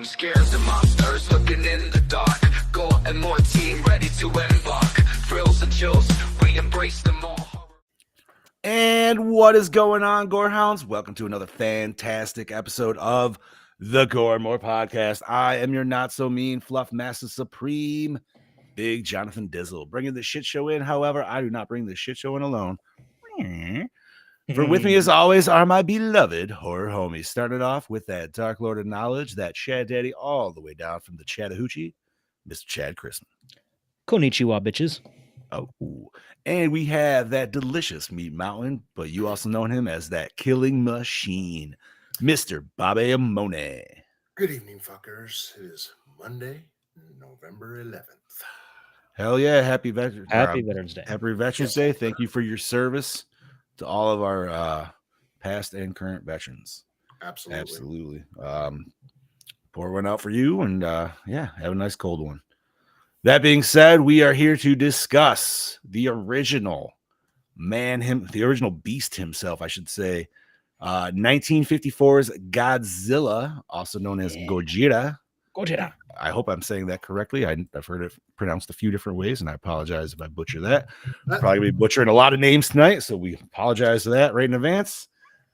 I'm scared of monsters looking in the dark. Gore and more team ready to embark. Thrills and chills, we embrace them all. And what is going on, Gorehounds? Welcome to another fantastic episode of the Gore and More podcast. I am your not so mean fluff master supreme, Big Jonathan Dizzle, bringing the shit show in. However, I do not bring the shit show in alone. For with me, as always, are my beloved horror homies. Starting off with that Dark Lord of Knowledge, that Chad Daddy, all the way down from the Chattahoochee, Mr. Chad Chrisman. Konnichiwa, bitches. Oh, and we have that delicious Meat Mountain, but you also know him as that killing machine, Mr. Bobby Amone. Good evening, fuckers. It is Monday, November 11th. Hell yeah. Happy Veterans Day. Happy Veterans Day. Thank you for your service to all of our past and current veterans. Absolutely. Pour one out for you, and have a nice cold one. That being said, we are here to discuss the original the original beast himself, I should say. 1954's Godzilla, also known as Gojira. Gojira. I hope I'm saying that correctly. I've heard it pronounced a few different ways, and I apologize if I butcher that. I'm probably going to be butchering a lot of names tonight, so we apologize for that right in advance.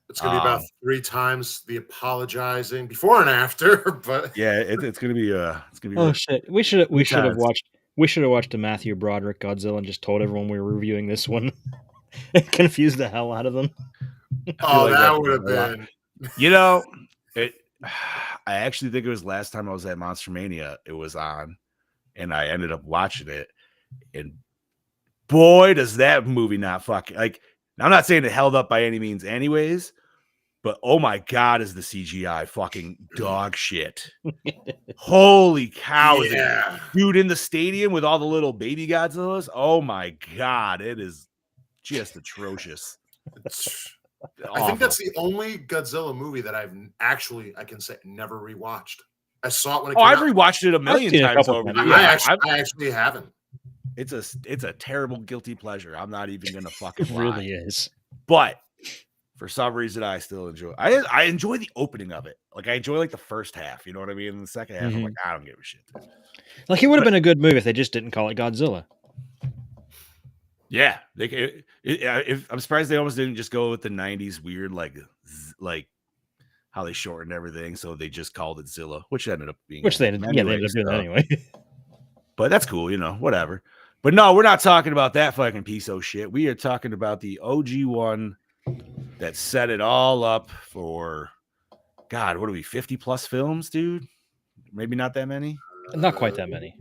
It's going to be about 3 times the apologizing before and after, but yeah, it's going to be oh shit. We should have watched a Matthew Broderick Godzilla and just told everyone we were reviewing this one. It confused the hell out of them. Oh, that would have been. You know, I actually think it was last time I was at Monster Mania. It was on, and I ended up watching it. And boy, does that movie not fucking like. I'm not saying it held up by any means, anyways. But oh my god, is the CGI fucking dog shit? Holy cow, yeah. Dude in the stadium with all the little baby Godzillas. Oh my god, it is just atrocious. I think that's the only Godzilla movie that I can say never rewatched. I saw it when it came out. I've rewatched it a million times over. I actually haven't. It's a terrible guilty pleasure. I'm not even gonna fucking lie. It really is. But for some reason, I still enjoy. I enjoy the opening of it. Like I enjoy like the first half. You know what I mean? In the second half, I'm like, I don't give a shit. Like it would have been a good movie if they just didn't call it Godzilla. Yeah, I'm surprised they almost didn't just go with the '90s weird like how they shortened everything, so they just called it Zilla, which ended up being they ended up doing that anyway. But that's cool, whatever. But no, we're not talking about that fucking piece of shit. We are talking about the OG one that set it all up for, God, what are we, 50 plus films, dude? Maybe not that many. Not quite that many.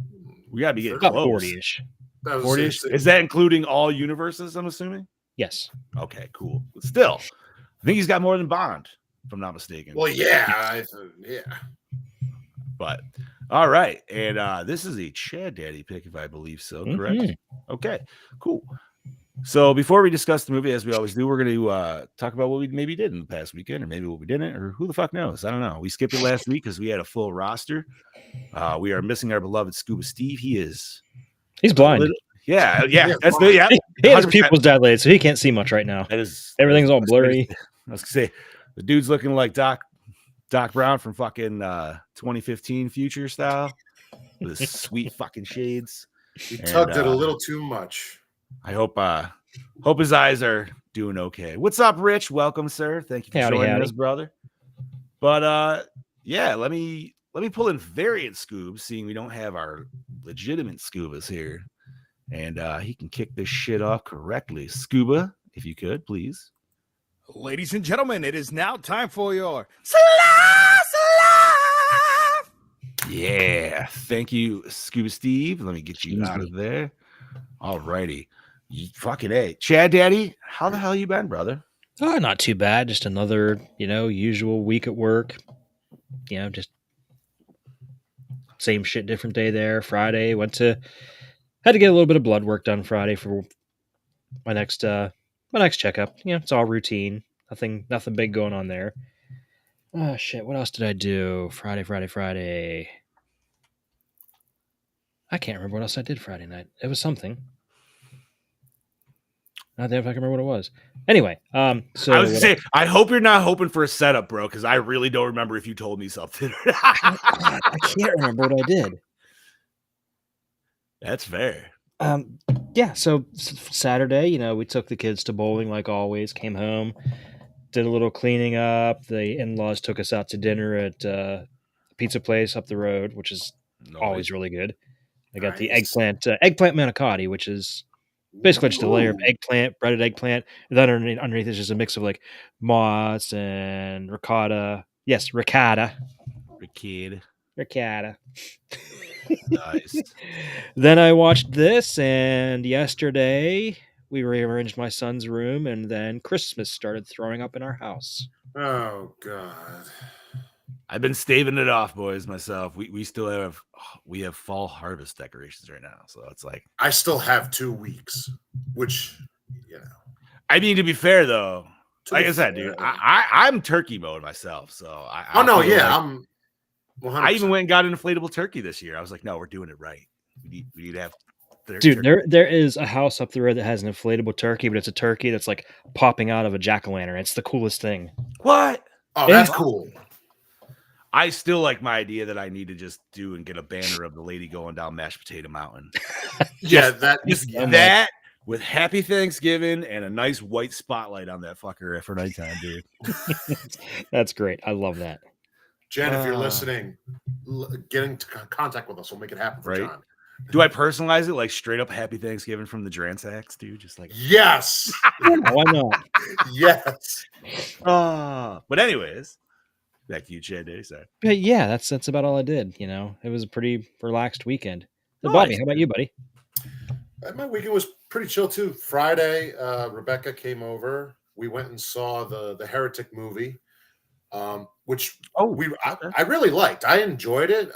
We gotta be getting about close. 40-ish. 40-ish. Is that including all universes? I'm assuming. Yes. Okay, cool. But still, I think he's got more than Bond, if I'm not mistaken. Well, yeah. But all right, and this is a Chad Daddy pick, if I believe so. Correct? Mm-hmm. Okay, cool. So before we discuss the movie, as we always do, we're going to talk about what we maybe did in the past weekend, or maybe what we didn't, or who the fuck knows? I don't know. We skipped it last week because we had a full roster. We are missing our beloved Scuba Steve. He's blind. Yeah. He has pupils dilated, so he can't see much right now. Everything's all blurry. I was going to say, the dude's looking like Doc Brown from fucking 2015 Future style with his sweet fucking shades. He tugged it a little too much. I hope his eyes are doing okay. What's up, Rich? Welcome, sir. Thank you for joining us, brother. But let me pull in variant Scoobs, seeing we don't have our legitimate Scubas here, and he can kick this shit off correctly. Scuba, if you could, please. Ladies and gentlemen, it is now time for your Yeah, thank you, Scuba Steve. Let me get you out of there. All righty. Fucking A. Chad Daddy, how the hell you been, brother? Oh, not too bad. Just another, usual week at work. Just same shit, different day there. Friday, had to get a little bit of blood work done Friday for my next checkup. It's all routine. Nothing big going on there. Oh shit, what else did I do? Friday. I can't remember what else I did Friday night. It was something. I don't remember what it was. Anyway, so I was gonna say, I hope you're not hoping for a setup, bro, because I really don't remember if you told me something. I can't remember what I did. That's fair. Yeah. So Saturday, we took the kids to bowling like always. Came home, did a little cleaning up. The in-laws took us out to dinner at a pizza place up the road, which is always really good. I got the Nice. eggplant manicotti, which is basically just a layer of eggplant, breaded eggplant. And then underneath is just a mix of like moss and ricotta. Yes, ricotta. The kid. Ricotta. Nice. Then I watched this, and yesterday we rearranged my son's room, and then Christmas started throwing up in our house. Oh God. I've been staving it off, boys, myself. We still have fall harvest decorations right now. So it's like I still have 2 weeks, which I mean, to be fair though, to like be I said, fair, dude, I'm turkey mode myself. So Oh no, feel yeah, like- I'm 100%. I even went and got an inflatable turkey this year. I was like, no, we're doing it right. We need to have Dude, there is a house up the road that has an inflatable turkey, but it's a turkey that's like popping out of a jack-o'-lantern. It's the coolest thing. What? Oh, that's cool. I still like my idea that I need to just do and get a banner of the lady going down Mashed Potato Mountain. Yeah, that with Happy Thanksgiving and a nice white spotlight on that fucker for nighttime, dude. That's great. I love that. Jen, if you're listening, get into contact with us. We'll make it happen for Right? John. Do I personalize it like straight up Happy Thanksgiving from the Dransacks, dude? Just like Yes. Why not? Yes. But anyways, back to you, Chad Day. Sorry. But yeah, that's about all I did. It was a pretty relaxed weekend. So, Nice. Bobby, how about you, buddy? My weekend was pretty chill too. Friday, Rebecca came over. We went and saw the Heretic movie, which I really liked. I enjoyed it.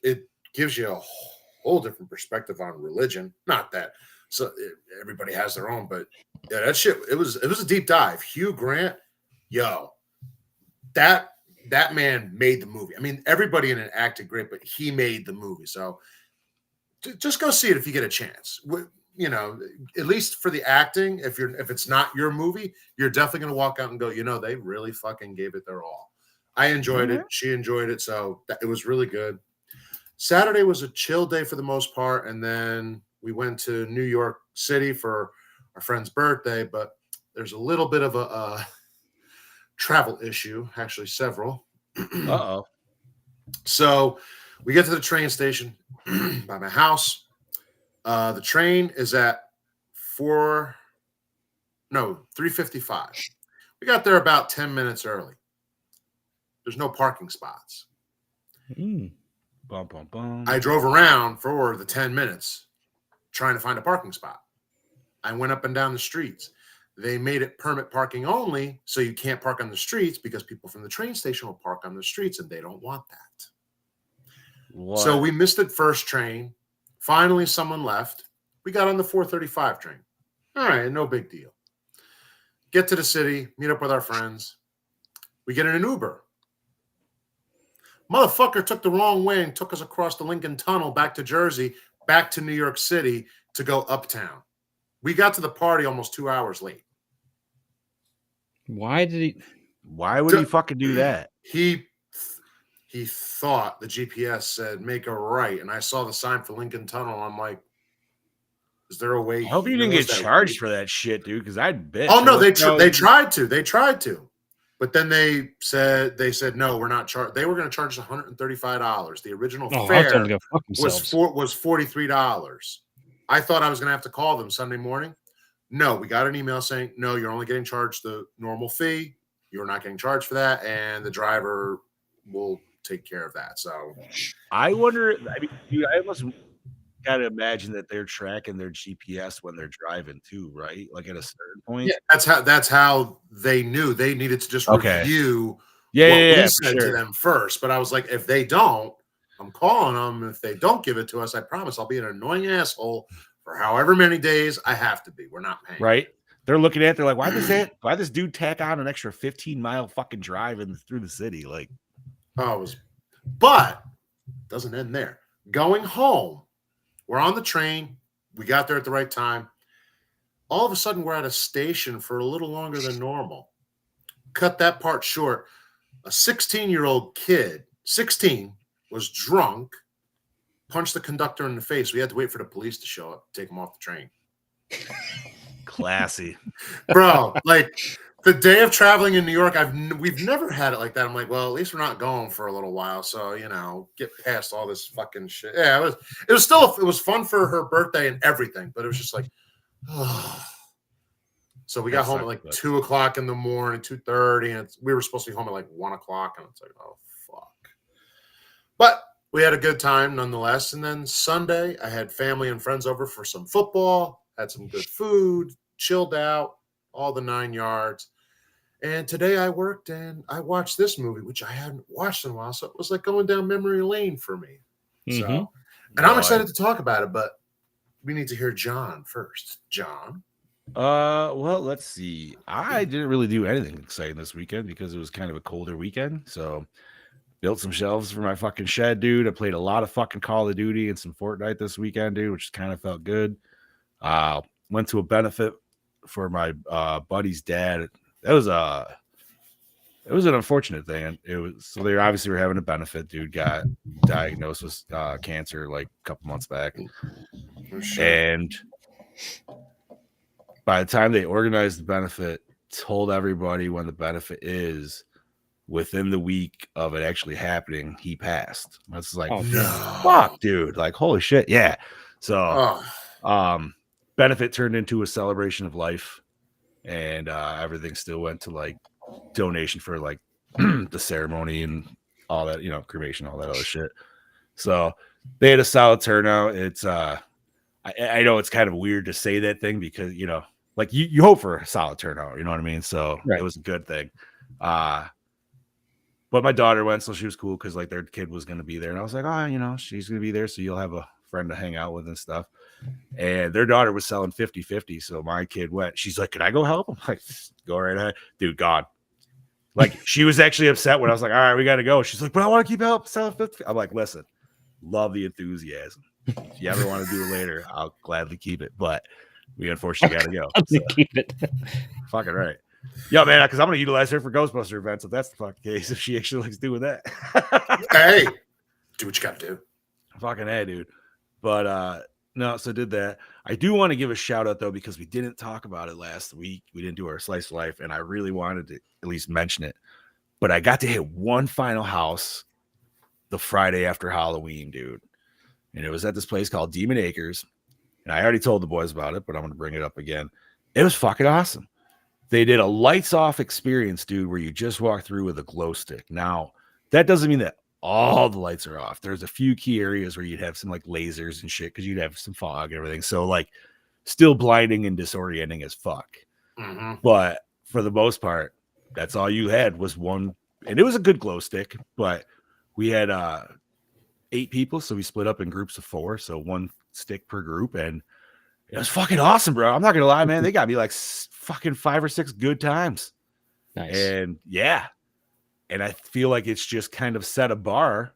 It gives you a whole different perspective on religion. Not that everybody has their own, but yeah, that shit. It was a deep dive. Hugh Grant, that man made the movie. I mean, everybody in it acted great, but he made the movie. So just go see it if you get a chance. At least for the acting, if it's not your movie, you're definitely going to walk out and go, they really fucking gave it their all. I enjoyed it. She enjoyed it. So it was really good. Saturday was a chill day for the most part. And then we went to New York City for our friend's birthday, but there's a little bit of a travel issue, actually several. Uh-oh. So we get to the train station by my house. The train is at 3:55. We got there about 10 minutes early. There's no parking spots. Bum, bum, bum. I drove around for the 10 minutes trying to find a parking spot. I went up and down the streets. They made it permit parking only, so you can't park on the streets because people from the train station will park on the streets, and they don't want that. What? So we missed the first train. Finally, someone left. We got on the 4:35 train. All right, no big deal. Get to the city, meet up with our friends. We get in an Uber. Motherfucker took the wrong way and took us across the Lincoln Tunnel back to Jersey, back to New York City to go uptown. We got to the party almost 2 hours late. Why would he fucking do that? He thought the GPS said make a right, and I saw the sign for Lincoln Tunnel. I'm like, is there a way? I hope you didn't get charged for that shit, dude, because I'd bet. Oh no, they tried to. But then they said no, we're not charged. They were going to charge us $135. The original fare was $43. I thought I was going to have to call them Sunday morning. No, we got an email saying, no, you're only getting charged the normal fee. You're not getting charged for that, and the driver will take care of that. So I wonder. I mean, dude, I almost got to imagine that they're tracking their GPS when they're driving too, right? Like at a certain point. Yeah, that's how they knew. They needed to just review what we said to them first. But I was like, if they don't, I'm calling them. If they don't give it to us, I promise I'll be an annoying asshole for however many days I have to be. We're not paying. Right. They're looking at it, they're like, why this dude tack on an extra 15-mile fucking drive through the city? Like, but doesn't end there. Going home, we're on the train. We got there at the right time. all of a sudden we're at a station for a little longer than normal. Cut that part short. A 16-year-old kid, 16, was drunk, punched the conductor in the face. We had to wait for the police to show up, take him off the train. Classy. Bro, like the day of traveling in New York, we've never had it like that. I'm like, well, at least we're not going for a little while, so get past all this fucking shit. Yeah, it was fun for her birthday and everything, but it was just like, oh. So we got home at like 2 o'clock in the morning, 2:30, and we were supposed to be home at like 1 o'clock, and it's like, oh fuck. But we had a good time nonetheless. And then Sunday, I had family and friends over for some football, had some good food, chilled out, all the 9 yards. And today I worked and I watched this movie, which I hadn't watched in a while. So it was like going down memory lane for me. Mm-hmm. So, and I'm excited to talk about it, but we need to hear John first. John. Well, let's see. I didn't really do anything exciting this weekend because it was kind of a colder weekend. So built some shelves for my fucking shed, dude. I played a lot of fucking Call of Duty and some Fortnite this weekend, dude, which kind of felt good. Went to a benefit for my buddy's dad. It was an unfortunate thing. It was so they obviously were having a benefit. Dude got diagnosed with cancer like a couple months back, and by the time they organized the benefit, told everybody when the benefit is, within the week of it actually happening, he passed. That's like, fuck, dude. Like, holy shit. Yeah. So, benefit turned into a celebration of life, and everything still went to like donation for like the ceremony and all that, cremation, all that other shit. So they had a solid turnout. It's, I know it's kind of weird to say that thing because, like you hope for a solid turnout, you know what I mean? So It was a good thing. But my daughter went, so she was cool because like their kid was going to be there. And I was like, she's going to be there. So you'll have a friend to hang out with and stuff. And their daughter was selling 50-50. So my kid went, she's like, can I go help? I'm like, go right ahead. Dude, God. Like she was actually upset when I was like, all right, we got to go. She's like, but I want to keep help selling 50. I'm like, listen, love the enthusiasm. If you ever want to do it later, I'll gladly keep it. But we unfortunately got to go. So, keep it. Fucking right. Yeah, man, because I'm going to utilize her for Ghostbuster events if that's the fucking case, if she actually likes doing that. Hey, do what you got to do. Fucking A, dude. But no, so did that. I do want to give a shout out, though, because we didn't talk about it last week. We didn't do our Slice of Life, and I really wanted to at least mention it. But I got to hit one final house the Friday after Halloween, dude. And it was at this place called Demon Acres. And I already told the boys about it, but I'm going to bring it up again. It was fucking awesome. They did a lights off experience, dude, where you just walk through with a glow stick. Now, that doesn't mean that all the lights are off. There's a few key areas where you'd have some like lasers and shit because you'd have some fog and everything. So, like, still blinding and disorienting as fuck. Mm-hmm. But for the most part, that's all you had was one. And it was a good glow stick, but we had 8 people. So we split up in groups of 4. So one stick per group. And it was fucking awesome, bro. I'm not going to lie, man. They got me like fucking 5 or 6 good times. Nice. And yeah. And I feel like it's just kind of set a bar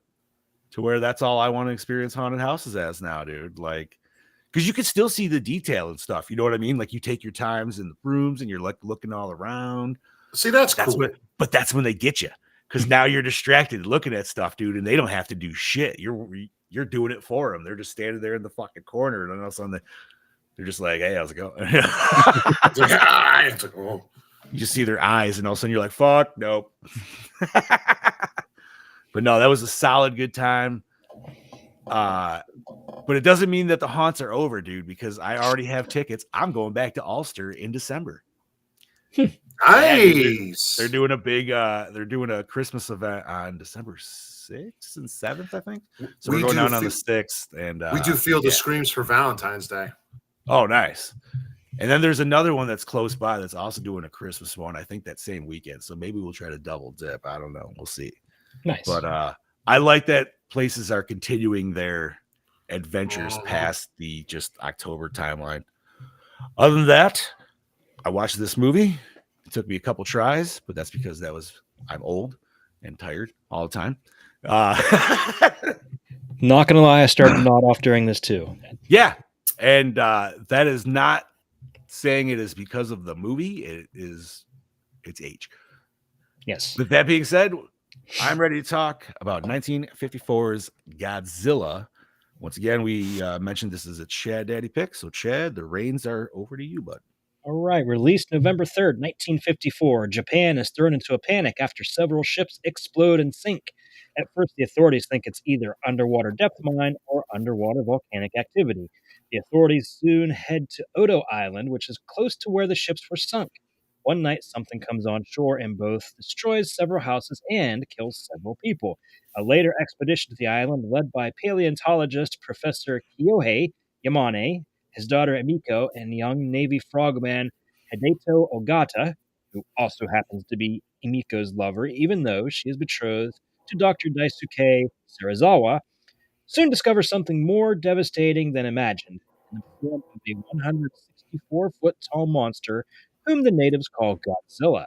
to where that's all I want to experience haunted houses as now, dude. Like, because you can still see the detail and stuff. You know what I mean? Like, you take your times in the rooms and you're like looking all around. See, that's cool. But that's when they get you. Because now you're distracted looking at stuff, dude, and they don't have to do shit. You're doing it for them. They're just standing there in the fucking corner, and then all of a sudden they're just like, "Hey, how's it going?" It's like, oh. You just see their eyes, and all of a sudden you're like, "Fuck, nope." But no, that was a solid good time. But it doesn't mean that the haunts are over, dude, because I already have tickets. I'm going back to Ulster in December. Nice. They're doing a big they're doing a Christmas event on December 6th and 7th, I think. So we're going down on the 6th, and we do feel the screams for Valentine's Day. Oh, nice. And then there's another one that's close by that's also doing a Christmas one, I think that same weekend. So maybe we'll try to double dip. I don't know. We'll see. Nice. But I like that places are continuing their adventures past the just October timeline. Other than that, I watched this movie. It took me a couple tries, but that's because I'm old and tired all the time. Not gonna lie, I started nod off during this too. Yeah, and that is not saying it is because of the movie. It's H. Yes. With that being said, I'm ready to talk about 1954's Godzilla. Once again, we mentioned this is a Chad Daddy pick. So, Chad, the reins are over to you, bud. All right, released November 3rd, 1954. Japan is thrown into a panic after several ships explode and sink. At first, the authorities think it's either underwater depth mine or underwater volcanic activity. The authorities soon head to Odo Island, which is close to where the ships were sunk. One night, something comes on shore and both destroys several houses and kills several people. A later expedition to the island, led by paleontologist Professor Kyohei Yamane, his daughter Emiko, and young Navy frogman Hideto Ogata, who also happens to be Emiko's lover, even though she is betrothed to Dr. Daisuke Serizawa, soon discover something more devastating than imagined in the form of a 164-foot tall monster whom the natives call Godzilla.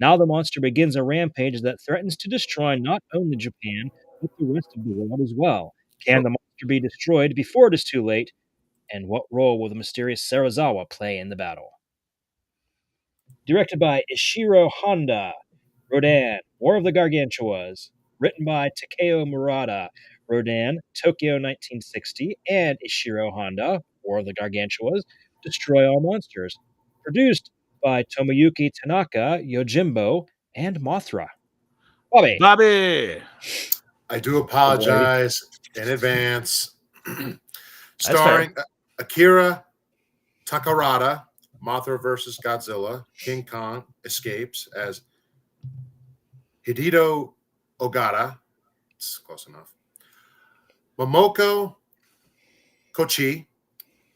Now the monster begins a rampage that threatens to destroy not only Japan, but the rest of the world as well. Can the monster be destroyed before it is too late? And what role will the mysterious Serizawa play in the battle? Directed by Ishiro Honda, Rodan, War of the Gargantuas. Written by Takeo Murata, Rodan, Tokyo 1960, and Ishiro Honda, War of the Gargantuas, Destroy All Monsters. Produced by Tomoyuki Tanaka, Yojimbo, and Mothra. Bobby! I do apologize in advance. That's Starring Akira Takarada, Mothra versus Godzilla. King Kong escapes as Hideto Ogata. It's close enough. Momoko Kochi,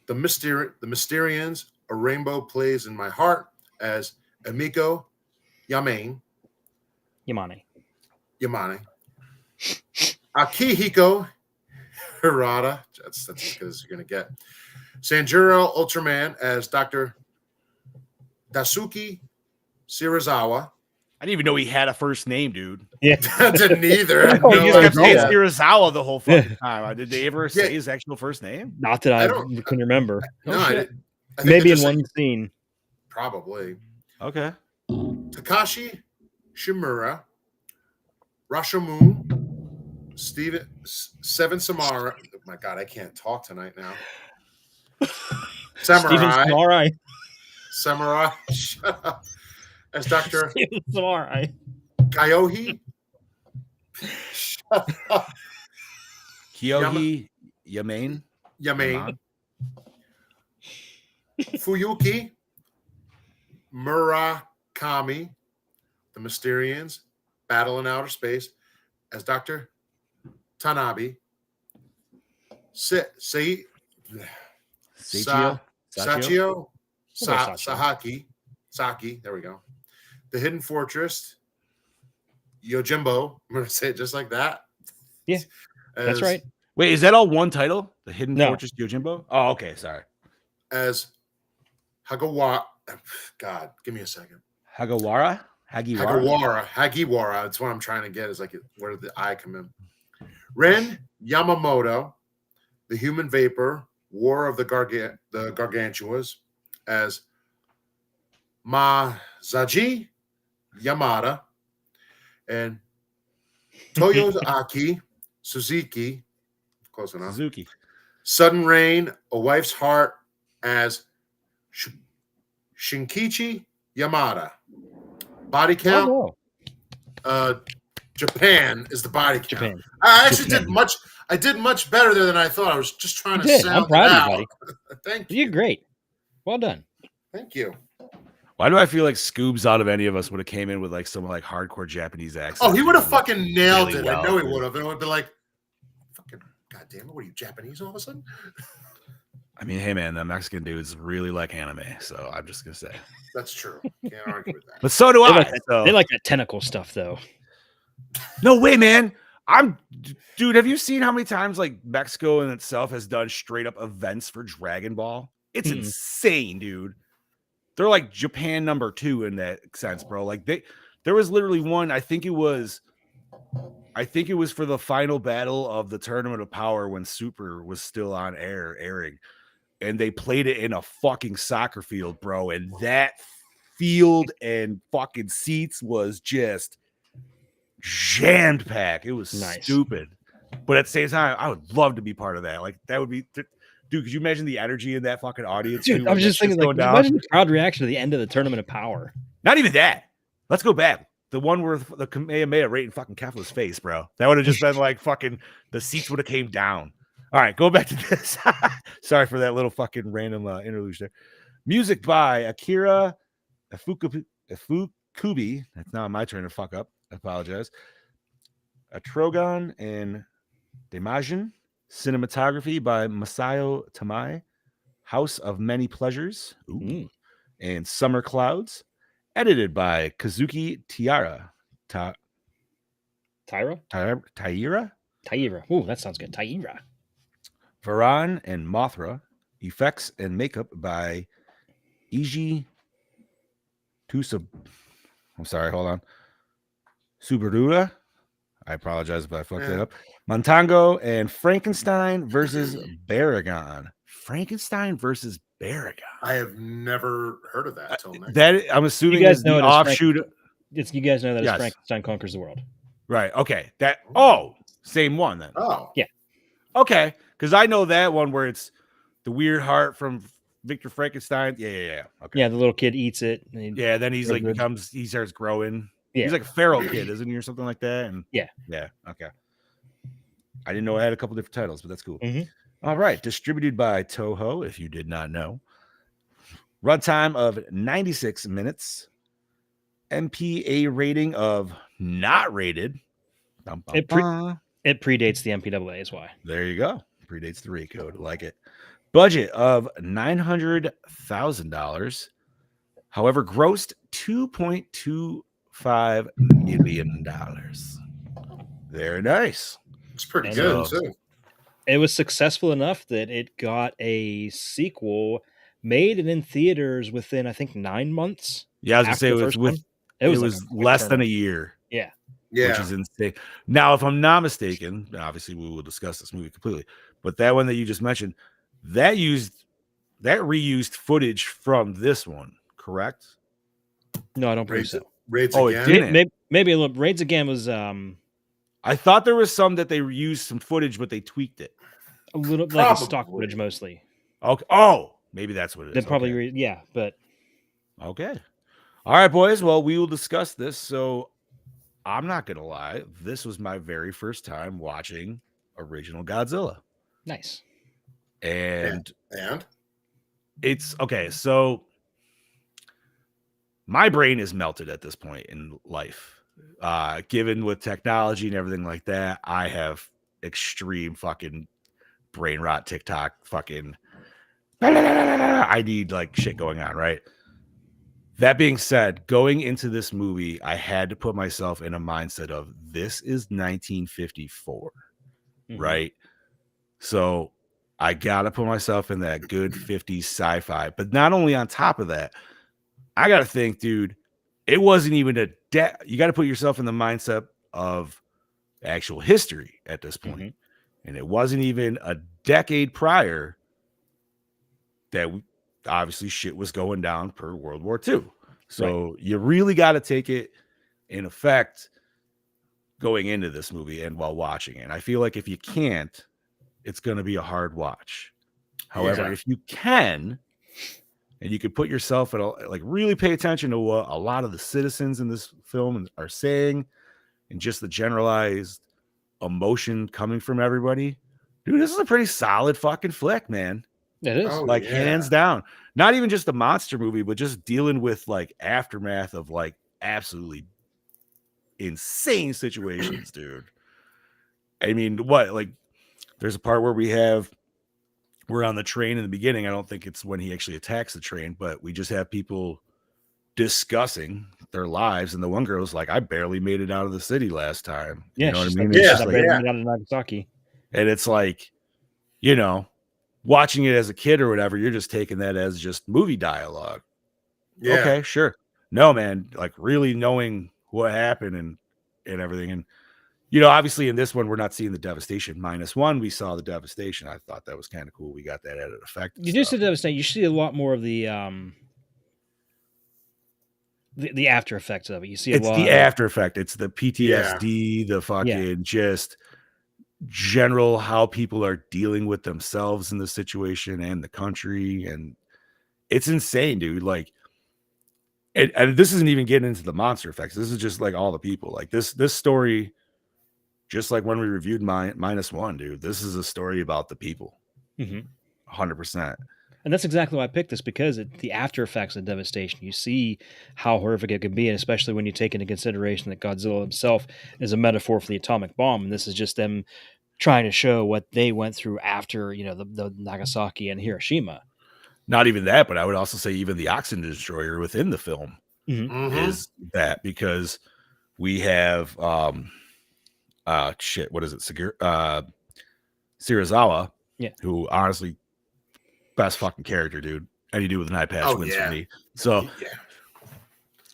the Mysterians, A Rainbow Plays in My Heart as Emiko Yamane. Akihiko Hirata. That's as good as you're going to get. Sanjuro Ultraman as Dr. Daisuke Serizawa. I didn't even know he had a first name, dude. Yeah. I didn't either. I had He no just kept saying idea. Serizawa the whole fucking time. Did they ever say his actual first name? Not that I don't- can remember. No, I didn't. I think Maybe they in just one said- scene. Probably. Okay. Takashi Shimura, Rashomun, Seven Samara. Oh my God, I can't talk tonight now. Steven Samurai. Shut up. As Dr. Steven Samurai. Kyohei. Shut up. Kyohei Yamane. Yamane. Fuyuki. Murakami. The Mysterians. Battle in Outer Space. As Dr. Tanabe. Sachio. Sachio. Sachio. Saki. There we go. The Hidden Fortress. Yojimbo. I'm going to say it just like that. Yeah, that's right. Wait, is that all one title? The Hidden No. Fortress Yojimbo? Oh, okay. Sorry. As Hagawa. God, give me a second. Hagiwara. Hagiwara. That's what I'm trying to get. Is like, where did the I come in? Ren Yamamoto, the Human Vapor, War of the Gargantuas, as Masaji Yamada, and Toyoaki Suzuki, close enough. Suzuki. Sudden Rain, A Wife's Heart, as Shinkichi Yamada. Body count. Japan is the body count. Japan. I actually did much better there than I thought. I was just trying to sound I'm proud it of out. you, buddy. Thank you. You're great. Well done. Thank you. Why do I feel like Scoobs out of any of us would have came in with like some like hardcore Japanese accent? Oh, he would have fucking nailed really it. well, I know he dude. would have. And it would be like, fucking goddamn it, what are you, Japanese all of a sudden? I mean, hey man, the Mexican dudes really like anime, so I'm just gonna say. That's true. Can't argue with that. But so do They I. like, that, so. they like that tentacle stuff, though. No way, man. Dude, have you seen how many times like Mexico in itself has done straight up events for Dragon Ball? It's insane, dude. They're like Japan number 2 in that sense, bro. Like there was literally one, I think it was for the final battle of the Tournament of Power when Super was still on airing. and they played it in a fucking soccer field, bro. And that field and fucking seats was just jammed packed. It was Nice. stupid. But at the same time, I would love to be part of that. Like, that would be, dude, could you imagine the energy in that fucking audience? Dude, too, I was when just that shit's thinking, like, going down? imagine the crowd reaction to the end of the Tournament of Power. Not even that. Let's go back. The one where the Kamehameha right in fucking Kefla's face, bro. That would have just been like fucking, the seats would have came down. All right, go back to this. Sorry for that little fucking random interlude there. Music by Akira Ifukubi. That's not my turn to fuck up. I apologize. Atrogon and Demajin. Cinematography by Masayo Tamai. House of Many Pleasures. Ooh. And Summer Clouds. Edited by Kazuki Taira. Tyra? Taira? Ooh, that sounds good. Taira. Varan and Mothra. Effects and makeup by Iji Tusab. I'm sorry, hold on. Subarura. I apologize if I fucked that up. Montango and Frankenstein versus Baragon. Frankenstein versus Baragon. I have never heard of that till now. That I'm assuming You guys is know the it as offshoot. You guys know that Yes. it's Frankenstein Conquers the World. Right. Okay. Same one then. Oh. Yeah. Okay. Because I know that one where it's the weird heart from Victor Frankenstein. Yeah. Okay. Yeah, the little kid eats it. Yeah. Then he's like he starts growing. Yeah. He's like a feral kid, isn't he, or something like that? And yeah. Okay. I didn't know it had a couple different titles, but that's cool. Mm-hmm. All right. Distributed by Toho, if you did not know. Runtime of 96 minutes. MPA rating of not rated. It predates the MPAA is why. There you go. Predates the rate code. Like it. Budget of $900,000. However, grossed $2.25 million. Very nice. It's pretty And good too. It was successful enough that it got a sequel made and in theaters within, I think, 9 months. Yeah, I was gonna say it was less than a year. Yeah. Which is insane. Now, if I'm not mistaken, obviously we will discuss this movie completely, but that one that you just mentioned, that reused footage from this one, correct? No, I don't believe so. Raids Again? Again? It didn't. Maybe a little. Raids Again was I thought there was some that they reused some footage, but they tweaked it. a little like a stock footage mostly. Okay. Oh, maybe that's what it is. They probably but okay. All right, boys. Well, we will discuss this. So I'm not gonna lie, this was my very first time watching original Godzilla. Nice. And And it's okay. So my brain is melted at this point in life. Given with technology and everything like that, I have extreme fucking brain rot, TikTok, fucking I need like shit going on, right? That being said, going into this movie, I had to put myself in a mindset of this is 1954, right? So I got to put myself in that good 50s sci-fi. But not only on top of that, I got to think, dude, it wasn't even you got to put yourself in the mindset of actual history at this point. And it wasn't even a decade prior that obviously shit was going down per World War II. So you really got to take it in effect going into this movie and while watching it. And I feel like if you can't, it's going to be a hard watch. However, if you can, and you could put yourself in really pay attention to what a lot of the citizens in this film are saying and just the generalized emotion coming from everybody, dude, this is a pretty solid fucking flick, man. It is. Hands down. Not even just a monster movie, but just dealing with like aftermath of like absolutely insane situations, dude. I mean, there's a part where we're on the train in the beginning. I don't think it's when he actually attacks the train, but we just have people discussing their lives. And the one girl's like, I barely made it out of the city last time. Yeah, you know what I mean? Out of Nagasaki. And it's like, you know, watching it as a kid or whatever, you're just taking that as just movie dialogue. Yeah. Okay, sure. No, man, like really knowing what happened and everything. And Obviously in this one, we're not seeing the devastation. -1, we saw the devastation. I thought that was kind of cool. We got that added effect. You do see the devastation. You see a lot more of the after effects of it. You see a It's lot the of, after effect. It's the PTSD, the fucking just general how people are dealing with themselves in the situation and the country. And it's insane, dude. Like, and this isn't even getting into the monster effects. This is just like all the people. Like this story, just like when we reviewed -1, dude. This is a story about the people. 100%. And that's exactly why I picked this, because the after effects of devastation, you see how horrific it can be, and especially when you take into consideration that Godzilla himself is a metaphor for the atomic bomb, and this is just them trying to show what they went through after, the Nagasaki and Hiroshima. Not even that, but I would also say even the oxygen destroyer within the film is that, because we have what is it? Serizawa, who honestly best fucking character, dude. Any dude with an eye patch wins for me. So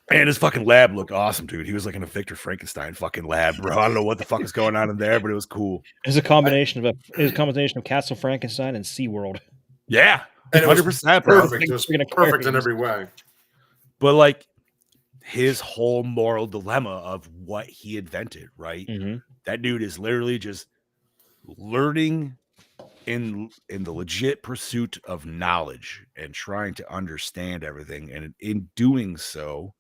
and his fucking lab looked awesome, dude. He was like in a Victor Frankenstein fucking lab, bro. I don't know what the fuck is going on in there, but it was cool. It was a combination of Castle Frankenstein and SeaWorld. Yeah. And it was 100%, perfect. It was perfect in every way. But like his whole moral dilemma of what he invented, right? That dude is literally just learning in the legit pursuit of knowledge and trying to understand everything. And in doing so,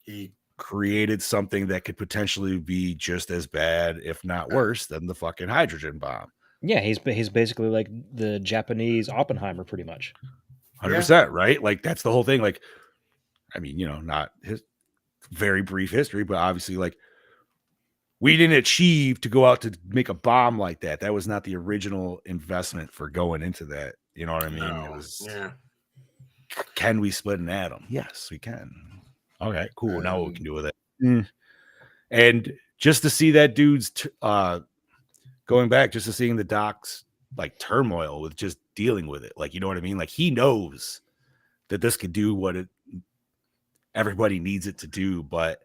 he created something that could potentially be just as bad, if not worse, than the fucking hydrogen bomb. Yeah, he's basically like the Japanese Oppenheimer, pretty much. 100%, right? Like that's the whole thing. Like, I mean, not his very brief history, but obviously, like, we didn't achieve to go out to make a bomb like that. That was not the original investment for going into that. You know what I mean? No. It was, Yeah. Can we split an atom? Yes, we can. Okay, cool. Now what we can do with it. And just to see that dude's going back, just to seeing the doc's like turmoil with just dealing with it. Like, you know what I mean? Like, he knows that this could do what everybody needs it to do, but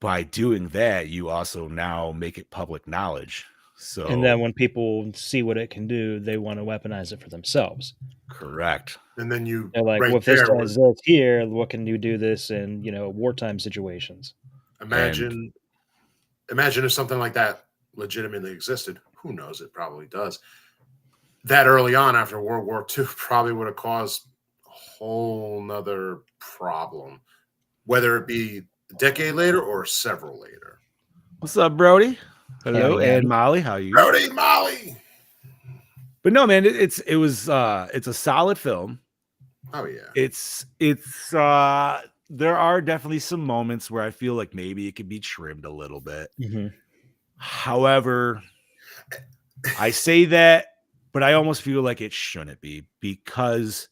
by doing that, you also now make it public knowledge. So, and then when people see what it can do, they want to weaponize it for themselves. Correct. And then they're like, well, if this does this here, what can you do this in, wartime situations? Imagine if something like that legitimately existed. Who knows? It probably does. That early on after World War II probably would have caused a whole nother problem, whether it be a decade later or several later. What's up, Brody? Hello, and Molly. How are you? Brody, Molly. But no, man, it's a solid film. Oh yeah. It's there are definitely some moments where I feel like maybe it could be trimmed a little bit. However, I say that, but I almost feel like it shouldn't be, because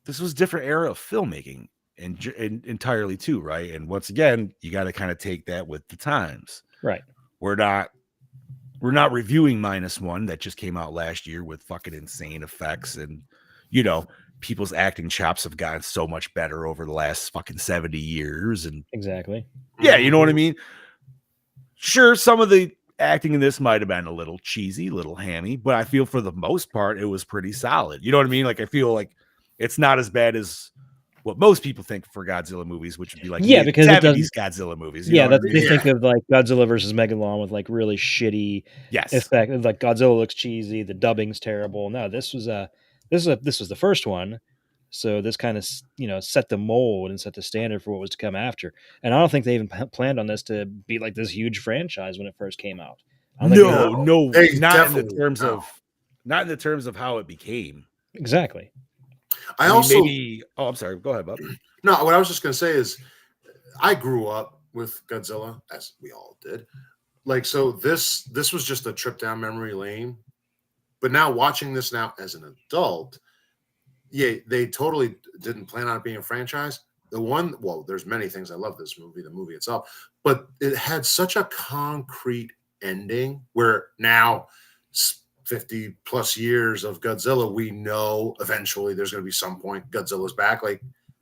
this was a different era of filmmaking and entirely too, right? And once again, you got to kind of take that with the times. Right. We're not reviewing -1 that just came out last year with fucking insane effects, and people's acting chops have gotten so much better over the last fucking 70 years. And exactly. Yeah, you know what I mean? Sure, some of the acting in this might have been a little cheesy, a little hammy, but I feel for the most part it was pretty solid. You know what I mean? Like, I feel like it's not as bad as what most people think for Godzilla movies, which would be like because 70s Godzilla movies. They think of like Godzilla versus Megalon with like really shitty effect. Like Godzilla looks cheesy, the dubbing's terrible. No, this was the first one, so this kind of set the mold and set the standard for what was to come after. And I don't think they even planned on this to be like this huge franchise when it first came out. No, not in the terms of how it became. Exactly. I'm sorry. Go ahead, Bob. No, what I was just going to say is I grew up with Godzilla, as we all did. Like, so this was just a trip down memory lane. But now watching this now as an adult, they totally didn't plan on it being a franchise. There's many things I love this movie, the movie itself, but it had such a concrete ending where now 50 plus years of Godzilla, we know eventually there's going to be some point Godzilla's back. Like,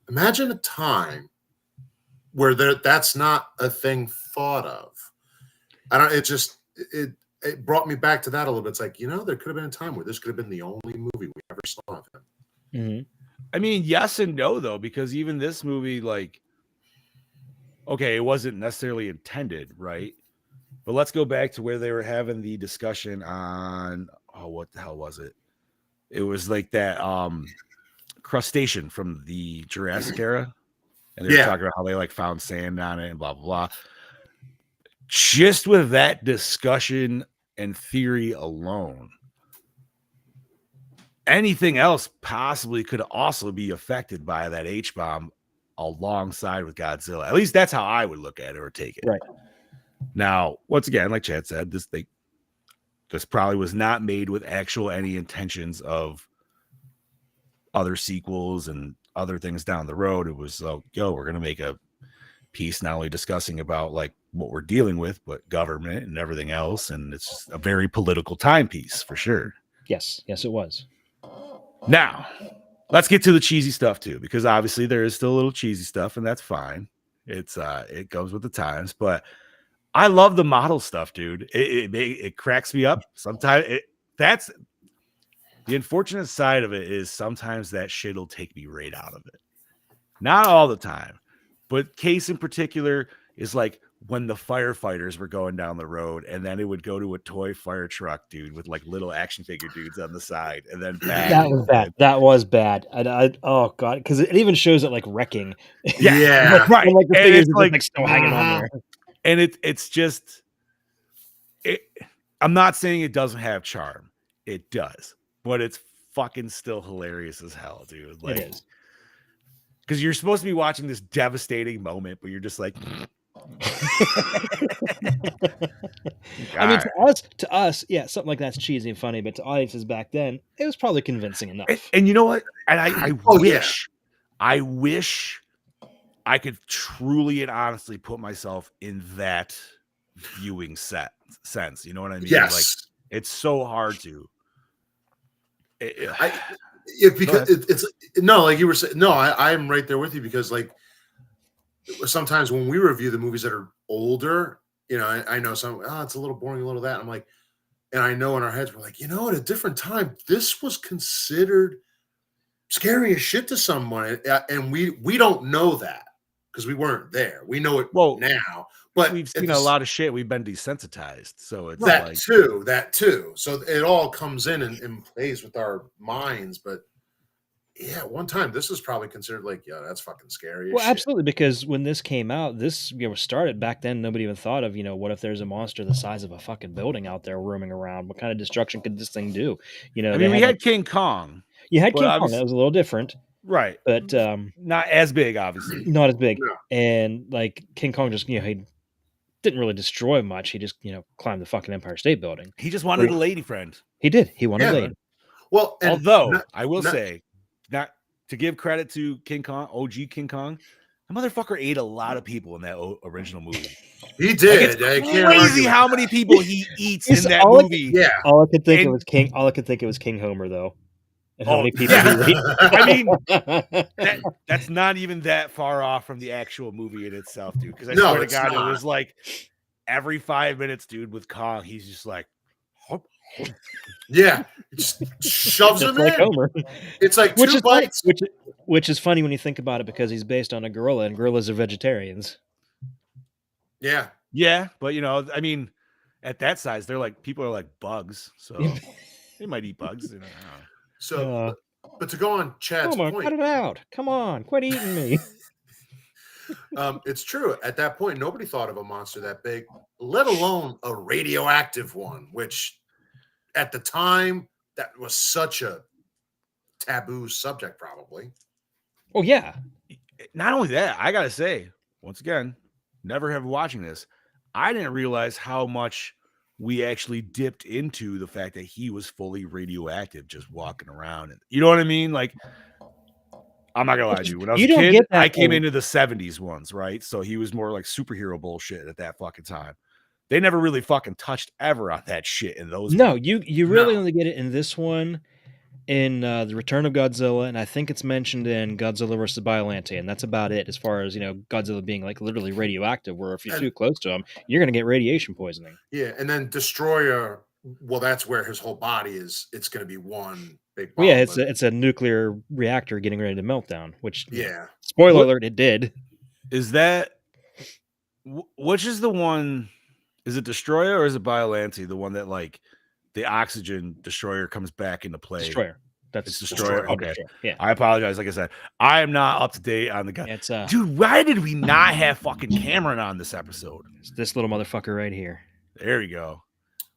imagine a time where that's not a thing thought of. I don't. It just it brought me back to that a little bit. It's like, there could have been a time where this could have been the only movie we ever saw of him. Mm-hmm. I mean, yes and no, though, because even this movie, like, okay, it wasn't necessarily intended, right? But let's go back to where they were having the discussion on, what the hell was it? It was like that crustacean from the Jurassic era. And they were talking about how they like found sand on it and blah, blah, blah. Just with that discussion and theory alone, anything else possibly could also be affected by that H-bomb alongside with Godzilla. At least that's how I would look at it or take it. Right. Now, once again, like Chad said, this probably was not made with actual any intentions of other sequels and other things down the road. It was, we're going to make a piece not only discussing about like what we're dealing with, but government and everything else. And it's just a very political timepiece for sure. Yes, it was. Now, let's get to the cheesy stuff too, because obviously there is still a little cheesy stuff, and that's fine. It goes with the times, but I love the model stuff, dude. It cracks me up. Sometimes that's the unfortunate side of it is sometimes that shit will take me right out of it. Not all the time, but case in particular is like when the firefighters were going down the road, and then it would go to a toy fire truck, dude, with like little action figure dudes on the side, and then that was bad. That was bad. Oh god, because it even shows it like wrecking. Yeah. Right. And, like the And figures it's are like just, still hanging on there. And it's just I'm not saying it doesn't have charm. It does, but it's fucking still hilarious as hell, dude. Like, it is. Because you're supposed to be watching this devastating moment, but you're just like, I mean, to us, yeah, something like that's cheesy and funny, but to audiences back then, it was probably convincing enough. And you know what? And I yeah. wish I could truly and honestly put myself in that viewing sense. You know what I mean? Yes. Like, it's so hard to. Because it's no, like you were saying, no, I'm right there with you, because like sometimes when we review the movies that are older, I know some, it's a little boring, a little that. I'm like, and I know in our heads, we're like, at a different time, this was considered scary as shit to someone. And we don't know that because we weren't there. We know it now, but we've seen a lot of shit. We've been desensitized. So it's that too. So it all comes in and plays with our minds. But yeah, one time this was probably considered like, that's fucking scary. Well, absolutely, because when this came out, this started back then. Nobody even thought of, what if there's a monster the size of a fucking building out there roaming around? What kind of destruction could this thing do? I mean, we had King Kong. You had King Kong. That was a little different. Right. But not as big, obviously. Not as big. No. And like King Kong just, he didn't really destroy much. He just, climbed the fucking Empire State Building. He just wanted a lady friend. He did. He wanted a lady. Well, although I will say, not to give credit to King Kong, OG King Kong, the motherfucker ate a lot of people in that original movie. He did. Like, it's crazy how many people he eats in that movie. All I could think it was King. All I could think it was King Homer, though. And how many people he ate. I mean, that's not even that far off from the actual movie in itself, dude. Because I swear to God, it was like every 5 minutes, dude, with Kong, he's just like, yeah, just shoves him like in. Homer. It's like two bites. Which is funny when you think about it, because he's based on a gorilla, and gorillas are vegetarians. Yeah, but I mean, at that size, they're like, people are like bugs, so they might eat bugs. So, but to go on Chad's point, cut it out. Come on, quit eating me. It's true. At that point, nobody thought of a monster that big, let alone a radioactive one, which at the time, that was such a taboo subject, probably. Oh, yeah. Not only that, I got to say, once again, never have watching this, I didn't realize how much we actually dipped into the fact that he was fully radioactive just walking around. And you know what I mean? Like, I'm not gonna lie to you. When I was a kid, I came into the 70s ones, right? So he was more like superhero bullshit at that fucking time. They never really fucking touched ever on that shit in those. No, you really only get it in this one. in the Return of Godzilla, and I think it's mentioned in Godzilla versus Biollante, and that's about it as far as Godzilla being like literally radioactive. Where if you're And- too close to him, you're gonna get radiation poisoning. Yeah, and then Destroyer. Well, that's where his whole body is. It's going to be one big Well, ball. yeah, but it's a nuclear reactor getting ready to melt down. Which yeah, spoiler What- alert, it did. Is that which is the one? Is it Destroyer or is it Biollante? The one that like the oxygen destroyer comes back into play. Destroyer. That's It's Destroyer. called Okay. Destroyer. Yeah. I apologize. Like I said, I am not up to date on the guy. It's Dude, why did we not have fucking Cameron on this episode? this little motherfucker right here. There we go.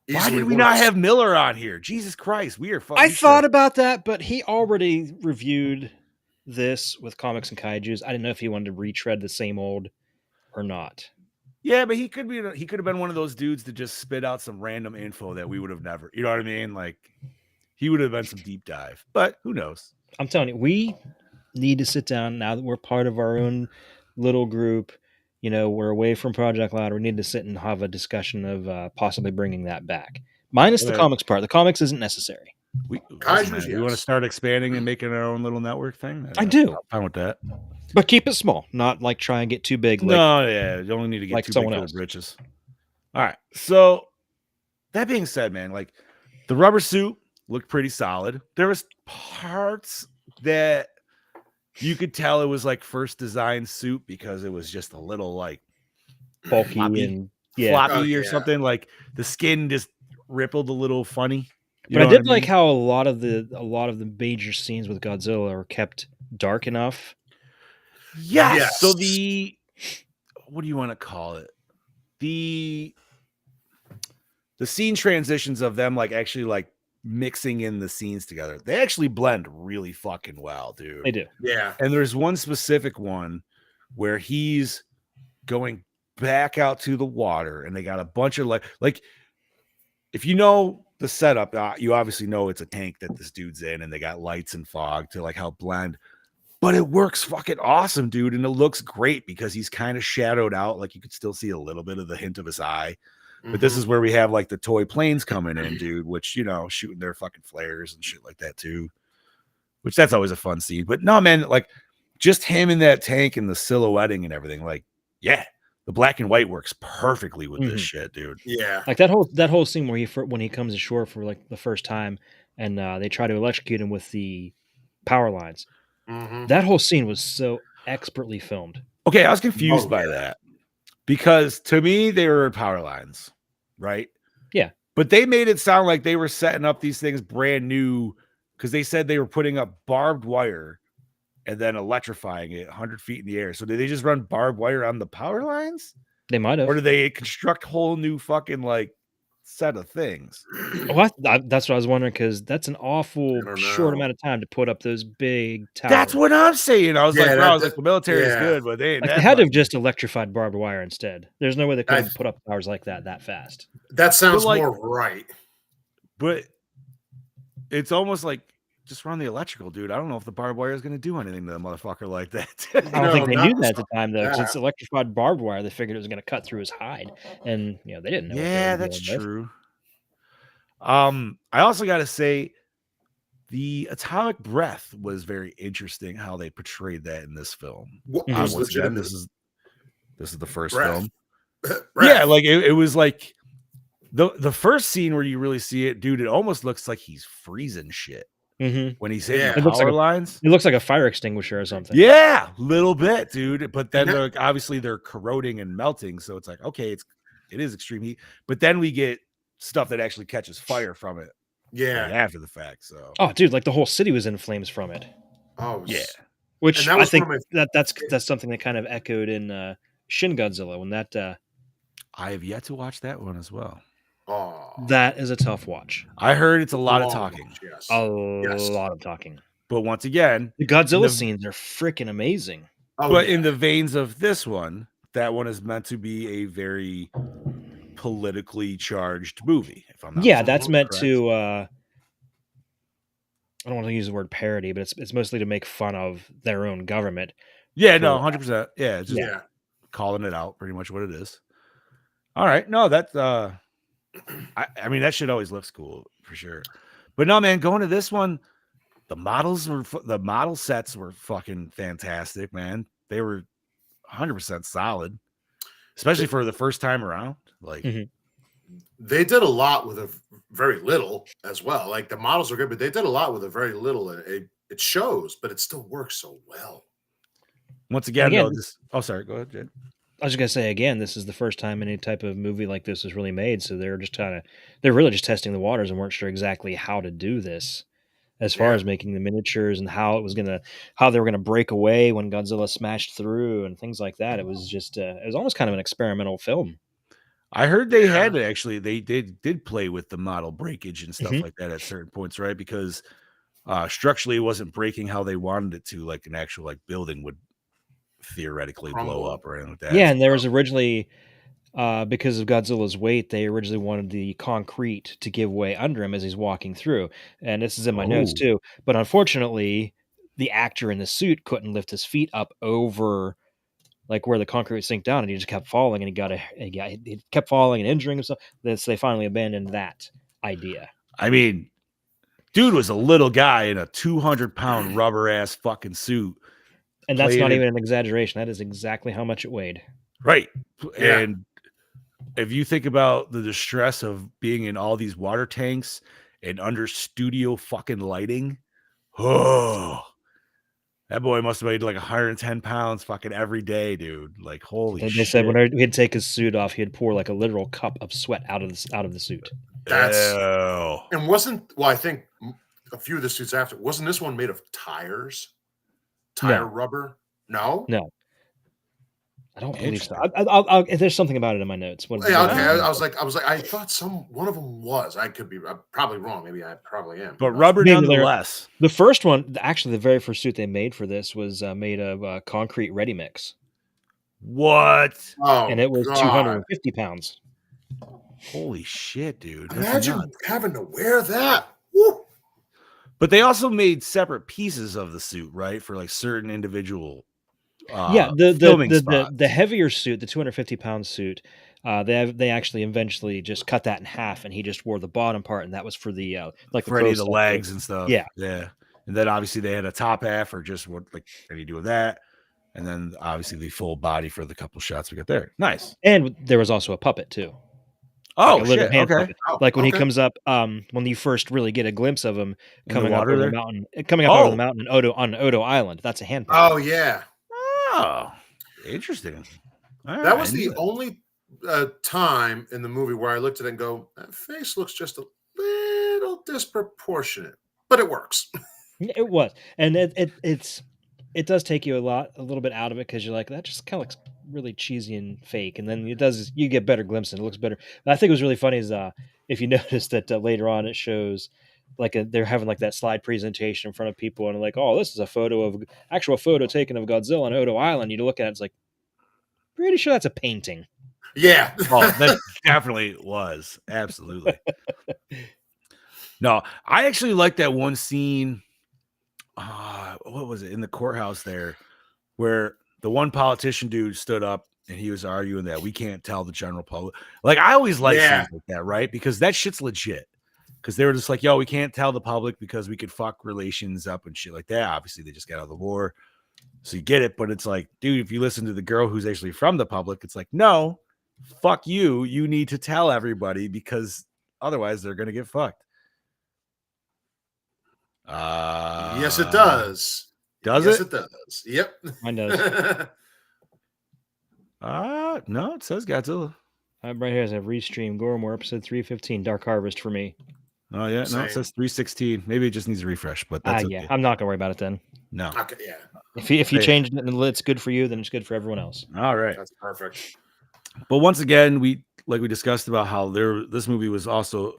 Why easily did we not worse. have Miller on here? Jesus Christ, we are fucking. I thought about that, but he already reviewed this with comics and kaijus. I didn't know if he wanted to retread the same old or not. Yeah, but he could have been one of those dudes that just spit out some random info that we would have never. You know what I mean? Like he would have been some deep dive, but who knows? I'm telling you, we need to sit down now that we're part of our own little group. We're away from Project Louder. We need to sit and have a discussion of possibly bringing that back. Minus the Okay. comics part. The comics isn't necessary. We Kaijus, listen, man, we want to yes. start expanding and making our own little network thing. I do. I'm fine with that. But keep it small, not like try and get too big. Like, No, yeah, you only need to get like too big someone for else. the britches. All right. So that being said, man, like the rubber suit looked pretty solid. There was parts that you could tell it was like first design suit because it was just a little like bulky floppy. and yeah. floppy Oh, or yeah. something. Like the skin just rippled a little funny. You But I know did what like mean? how a lot of the major scenes with Godzilla are kept dark enough. Yes. Yes. So what do you want to call it? The scene transitions of them like actually like mixing in the scenes together. They actually blend really fucking well, dude. They do. Yeah, And there's one specific one where he's going back out to the water and they got a bunch of like if you know the setup, you obviously know it's a tank that this dude's in and they got lights and fog to like help blend. But it works fucking awesome, dude. And it looks great because he's kind of shadowed out. Like you could still see a little bit of the hint of his eye. But this is where we have like the toy planes coming in, dude, which, shooting their fucking flares and shit like that too. Which that's always a fun scene. But no, man, like just him in that tank and the silhouetting and everything. Like, yeah, the black and white works perfectly with this shit, dude. yeah. Like that whole scene where when he comes ashore for like the first time and they try to electrocute him with the power lines. Mhm. That whole scene was so expertly filmed. Okay, I was confused Oh, by yeah. that because to me they were power lines, right? Yeah. But they made it sound like they were setting up these things brand new because they said they were putting up barbed wire and then electrifying it 100 feet in the air. So did they just run barbed wire on the power lines, They might have. or did they construct whole new fucking like set of things? Well, that's what I was wondering because that's an awful I don't short know. amount of time to put up those big towers. That's what I'm saying. I was Yeah, like, bro, that- I was like, the military is yeah. good, but they ain't Like that they had to have fucking- just electrified barbed wire instead. There's no way they could have I've- put up towers like that fast. That sounds But, like- more right. But it's almost like just run the electrical, dude. I don't know if the barbed wire is going to do anything to the motherfucker like that. I don't No, think they not knew that at the time though, because that. it's electrified barbed wire. They figured it was going to cut through his hide, and they didn't know. Yeah, what they were that's dealing with. true. I also got to say the atomic breath was very interesting how they portrayed that in this film. What Mhm. was Once again, legitimate this is the first breath. film. breath. Yeah, like it was like the first scene where you really see it, dude. It almost looks like he's freezing shit Mhm. when he's hitting Yeah. the It looks like power a- lines. It looks like a fire extinguisher or something. Yeah, little bit, dude. But then And they're obviously they're corroding and melting, so it's like okay, it is extreme heat. But then we get stuff that actually catches fire from it yeah. after the fact. So Oh, dude, like the whole city was in flames from it. Oh, it was- yeah, Which And that I was think one of that's something that kind of echoed in Shin Godzilla when I have yet to watch that one as well. Oh, that is a tough watch. I heard it's a lot of long talking, watch, Yes. A Yes. lot of talking. but once again, The Godzilla The- scenes are freaking amazing. Oh, but yeah. in the veins of this one, that one is meant to be a very politically charged movie. If I'm not Yeah, mistaken, that's meant correct? to. I don't want to use the word parody, but it's mostly to make fun of their own government. Yeah, no, for- 100%. Yeah, just yeah. calling it out, pretty much what it is. All right, no, that's I mean that shit always looks cool for sure. But no, man, going to this one, the model sets were fucking fantastic, man. They were 100% solid, especially for the first time around. Like, Mhm. They did a lot with a very little as well. Like the models are good, but they did a lot with a very little. And it shows, but it still works so well. once And again, though, again, sorry, go ahead, Jed. I was just gonna say again, this is the first time any type of movie like this is really made, so they're really just testing the waters and weren't sure exactly how to do this as far Yeah. as making the miniatures and how they were gonna break away when Godzilla smashed through and things like that. It was just it was almost kind of an experimental film. I heard they Yeah. had to actually they did play with the model breakage and stuff Mhm. like that at certain points, right? Because structurally it wasn't breaking how they wanted it to, like an actual like building would theoretically blow Crumble. up or anything like that. Yeah, and there was originally because of Godzilla's weight, they originally wanted the concrete to give way under him as he's walking through. And this is in my notes Oh, too. But unfortunately, the actor in the suit couldn't lift his feet up over like where the concrete would sink down, and he just kept falling, and he kept falling and injuring himself. So they finally abandoned that idea. I mean, dude was a little guy in a 200-pound rubber ass fucking suit. And that's playing not it- even an exaggeration. That is exactly how much it weighed. right. Yeah. And if you think about the distress of being in all these water tanks and under studio fucking lighting, oh, that boy must have weighed like 110 pounds fucking every day, dude. Like, holy They shit. said when he'd take his suit off, he'd pour like a literal cup of sweat out of the suit. That's Ew. and wasn't well. I think a few of the suits after wasn't this one made of tire No. rubber? No. No, I don't believe so. Interesting. I'll there's something about it in my notes. What- Yeah, what- okay. I was like, I thought one of them was. I could be I'm probably wrong. Maybe I probably am. But rubber Maybe they're- nonetheless. The first one, actually, the very first suit they made for this was made of concrete ready mix, What? Oh, and it was God. 250 pounds. Holy shit, dude. That's Imagine nuts. having to wear that. Woo. But they also made separate pieces of the suit, right? For like certain individual Yeah, filming spots. the heavier suit, the 250-pound suit, they actually eventually just cut that in half, and he just wore the bottom part, and that was for the like for any of the close-up, legs and stuff. Yeah. Yeah. And then obviously they had a top half or just what like any do with that. And then obviously the full body for the couple shots we got there. Nice. And there was also a puppet too. Oh, Like a little shit. hand Okay. puppet. Oh, Like when he okay. comes up, when you first really get a glimpse of him In the coming up water over there? the mountain, coming up over Oh. the mountain on Odo Island. That's a hand puppet. Oh yeah. Oh, interesting. All That right, was I knew the only time in the movie where I looked at it and go, that face looks just a little disproportionate, but it works. It was, and it does take you a little bit out of it because you're like, that just kind of looks really cheesy and fake, and then you get better glimpses, and it looks better. But I think it was really funny is if you notice that later on it shows like they're having like that slide presentation in front of people, and like, oh, this is actual photo taken of Godzilla on Odo Island. You look at it, it's like, pretty sure that's a painting. Yeah. Oh, that definitely was. Absolutely. No, I actually like that one scene. What was it in the courthouse there where the one politician dude stood up and he was arguing that we can't tell the general public. Like, I always like Yeah. scenes like that, right? Because that shit's legit. Because they were just like, yo, we can't tell the public because we could fuck relations up and shit like that. Obviously, they just got out of the war. So you get it. But it's like, dude, if you listen to the girl who's actually from the public, it's like, no, fuck you. You need to tell everybody because otherwise they're going to get fucked. Yes, it does. Does yes, it? it does. Yep. Mine does. No, it says Godzilla. Right here is a restream Gore More episode 315 Dark Harvest for me. Oh yeah, no, Same. it says 316. Maybe it just needs a refresh, but that's Yeah, okay. I'm not gonna worry about it then. No. Okay, yeah, If you Hey. change it and it's good for you, then it's good for everyone else. All right. that's perfect. But once again, we discussed about how this movie was also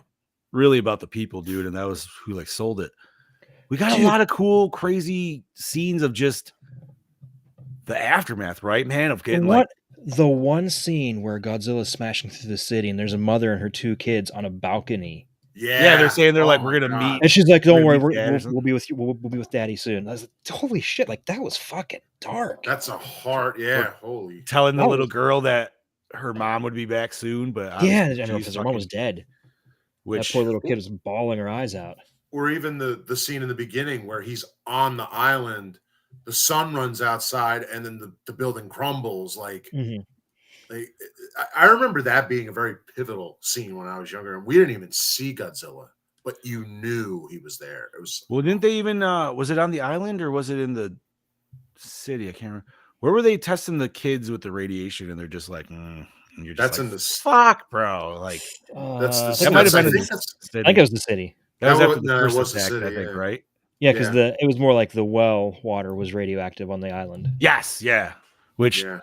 really about the people, dude, and that was who like sold it. We got a Dude. lot of cool, crazy scenes of just the aftermath, right, man? Of getting like The one scene where Godzilla's smashing through the city and there's a mother and her two kids on a balcony, Yeah, they're saying they're Oh like, my we're gonna God. meet. and she's like, "Don't We're worry, gonna meet Dad or we'll something? be with you. We'll be with Daddy soon." I was like, "Holy shit! Like that was fucking dark." That's a heart. Yeah, holy. telling the That little was- girl that her mom would be back soon, but Yeah, obviously I know she's because her mom was fucking- dead. which That poor little kid was bawling her eyes out. or even the scene in the beginning where he's on the island, the sun runs outside, and then the building crumbles. Like, I remember that being a very pivotal scene when I was younger, and we didn't even see Godzilla, but you knew he was there. It was Well, didn't they even was it on the island or was it in the city? I can't remember. Where were they testing the kids with the radiation and they're just like, and you're just that's like, in the fuck, bro. Like that's the that might have been I in think the that's city. I think it was the city. That was that after was, the no, it first was the attack, city, I think, yeah. right? Yeah, because it was more like the well water was radioactive on the island. Yes, yeah. Which Yeah.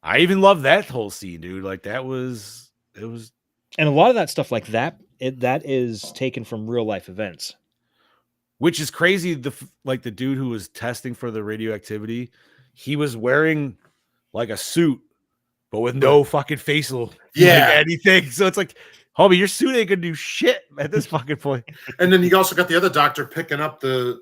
I even love that whole scene, dude. Like it was And a lot of that stuff like that, that is taken from real life events. which is crazy. The dude who was testing for the radioactivity, he was wearing like a suit, but with no fucking facial, like anything. So it's like, homie, your suit ain't gonna do shit at this fucking point. And then you also got the other doctor picking up the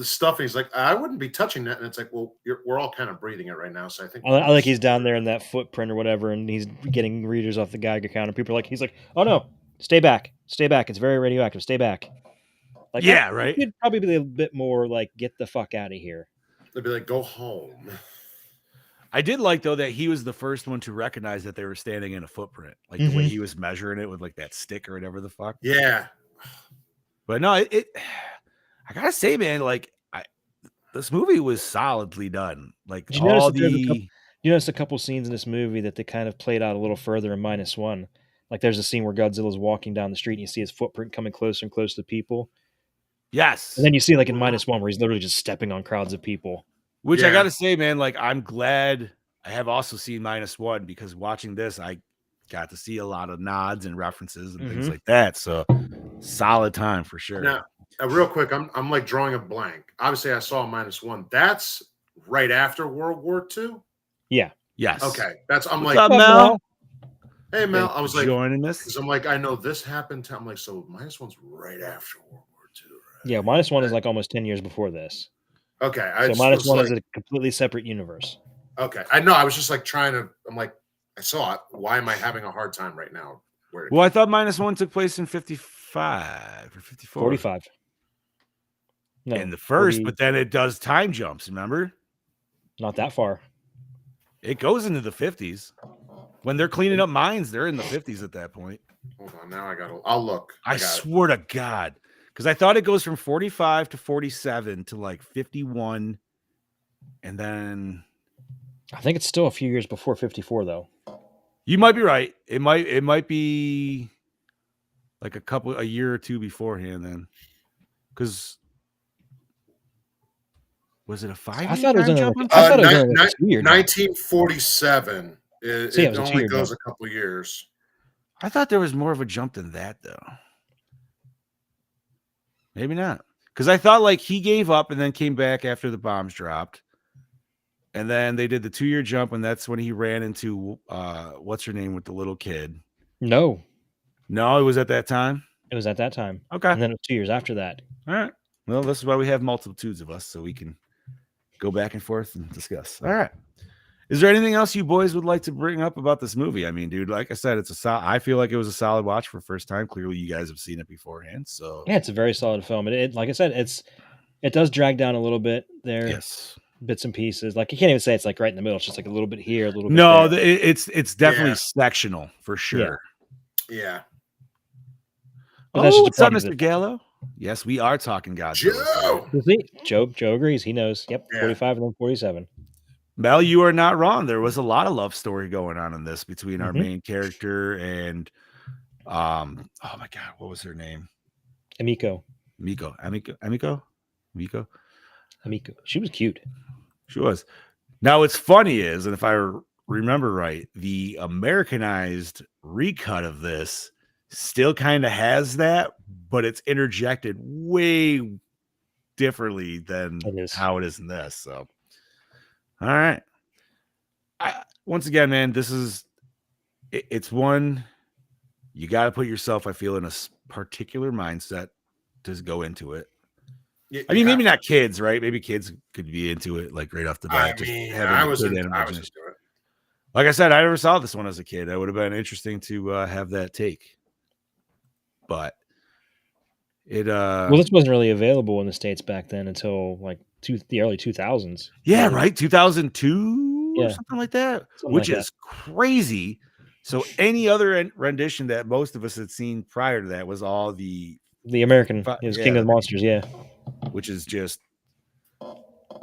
stuff, and he's like, I wouldn't be touching that. And it's like, well, we're all kind of breathing it right now. So I think I like he's down there in that footprint or whatever, and he's getting readers off the Geiger counter. People are like, he's like, oh no, stay back. It's very radioactive. Stay back. Like, Yeah, right. You'd probably be a bit more like, get the fuck out of here. They'd be like, go home. I did like though that he was the first one to recognize that they were standing in a footprint, like the way he was measuring it with like that stick or whatever the fuck. Yeah. But no, it I gotta say, man, like this movie was solidly done. Like Did you notice a couple scenes in this movie that they kind of played out a little further in -1. Like there's a scene where Godzilla's walking down the street and you see his footprint coming closer and closer to people. Yes. And then you see like in -1 where he's literally just stepping on crowds of people. Which I gotta say, man, like I'm glad I have also seen -1 because watching this, I got to see a lot of nods and references and things like that. So solid time for sure. Now, real quick, I'm like drawing a blank. Obviously, I saw -1. That's right after World War II. Yeah. Yes. Okay. I'm What's like, up, Mel? Hey, Mel. I was like, joining this. because I'm like, I know this happened. I'm like, so -1's right after World War II. Right? Yeah, -1 is like almost 10 years before this. Okay. So -1 is a completely separate universe. Okay. I know. I was just like I'm like, I saw it. Why am I having a hard time right now? Well, I thought -1 took place in 55 or 54. 45. No, in the first, 40, but then it does time jumps, remember? not that far. It goes into the 50s. When they're cleaning up mines, they're in the 50s at that point. Hold on. Now I'll look. I swear to God. Because I thought it goes from 45 to 47 to like 51. And then I think it's still a few years before 54, though. you might be right. It might be like a year or two beforehand then. Because was it a 5-year? I thought it was only jump? like, I thought it was only like a 2-year. 1947. It only goes a couple years. I thought there was more of a jump than that, though. Maybe not. Because I thought like he gave up and then came back after the bombs dropped. And then they did the 2-year jump, and that's when he ran into what's her name with the little kid. No, it was at that time. it was at that time. Okay, And then it was 2 years after that. all right. Well, this is why we have multitudes of us, so we can go back and forth and discuss. All right. Is there anything else you boys would like to bring up about this movie? I mean, dude, like I said, I feel like it was a solid watch for first time. Clearly, you guys have seen it beforehand, so Yeah, it's a very solid film. It like I said, it does drag down a little bit there. yes. Bits and pieces. Like you can't even say it's like right in the middle. It's just like a little bit here, a little bit No, there. it's definitely sectional for sure. Yeah. But that's just a what's up, problem Mr. Gallo? Yes, we are talking Godzilla. Joe agrees. He knows. Yep, Yeah. 45 and then 47. Mel, you are not wrong. There was a lot of love story going on in this between our main character and oh my God, what was her name? Amiko. She was cute. She was. Now, what's funny is, and if I remember right, the Americanized recut of this still kind of has that, but it's interjected way differently than how it is in this. So, all right. Once again, man, it's one you got to put yourself, I feel, in a particular mindset to go into it. I mean, maybe not kids, right? Maybe kids could be into it like right off the bat. I was into it. Like I said, I never saw this one as a kid. That would have been interesting to have that take. But Well, this wasn't really available in the States back then until like the early 2000s. Yeah, Probably. right. 2002 or Yeah. something like that, Something which like is crazy. So any other rendition that most of us had seen prior to that was all the The American. It was King of the the- Monsters, yeah. which is just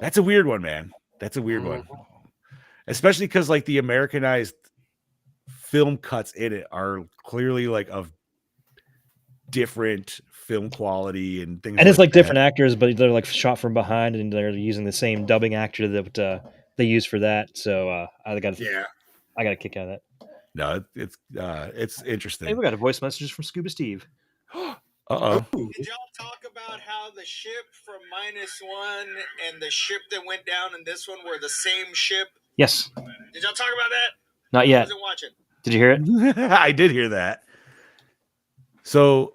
that's a weird one, man. That's a weird one, Mhm. especially because like the Americanized film cuts in it are clearly like of different film quality and things. And it's like that. different actors, but they're like shot from behind, and they're using the same dubbing actor that they use for that. So I got a kick out of that. No, it's Hey, interesting. we got a voice message from Scuba Steve. Uh-oh. Did y'all talk about how the ship from -1 and the ship that went down in this one were the same ship? Yes. Did y'all talk about that? Not I yet. wasn't watching. Did you hear it? I did hear that. So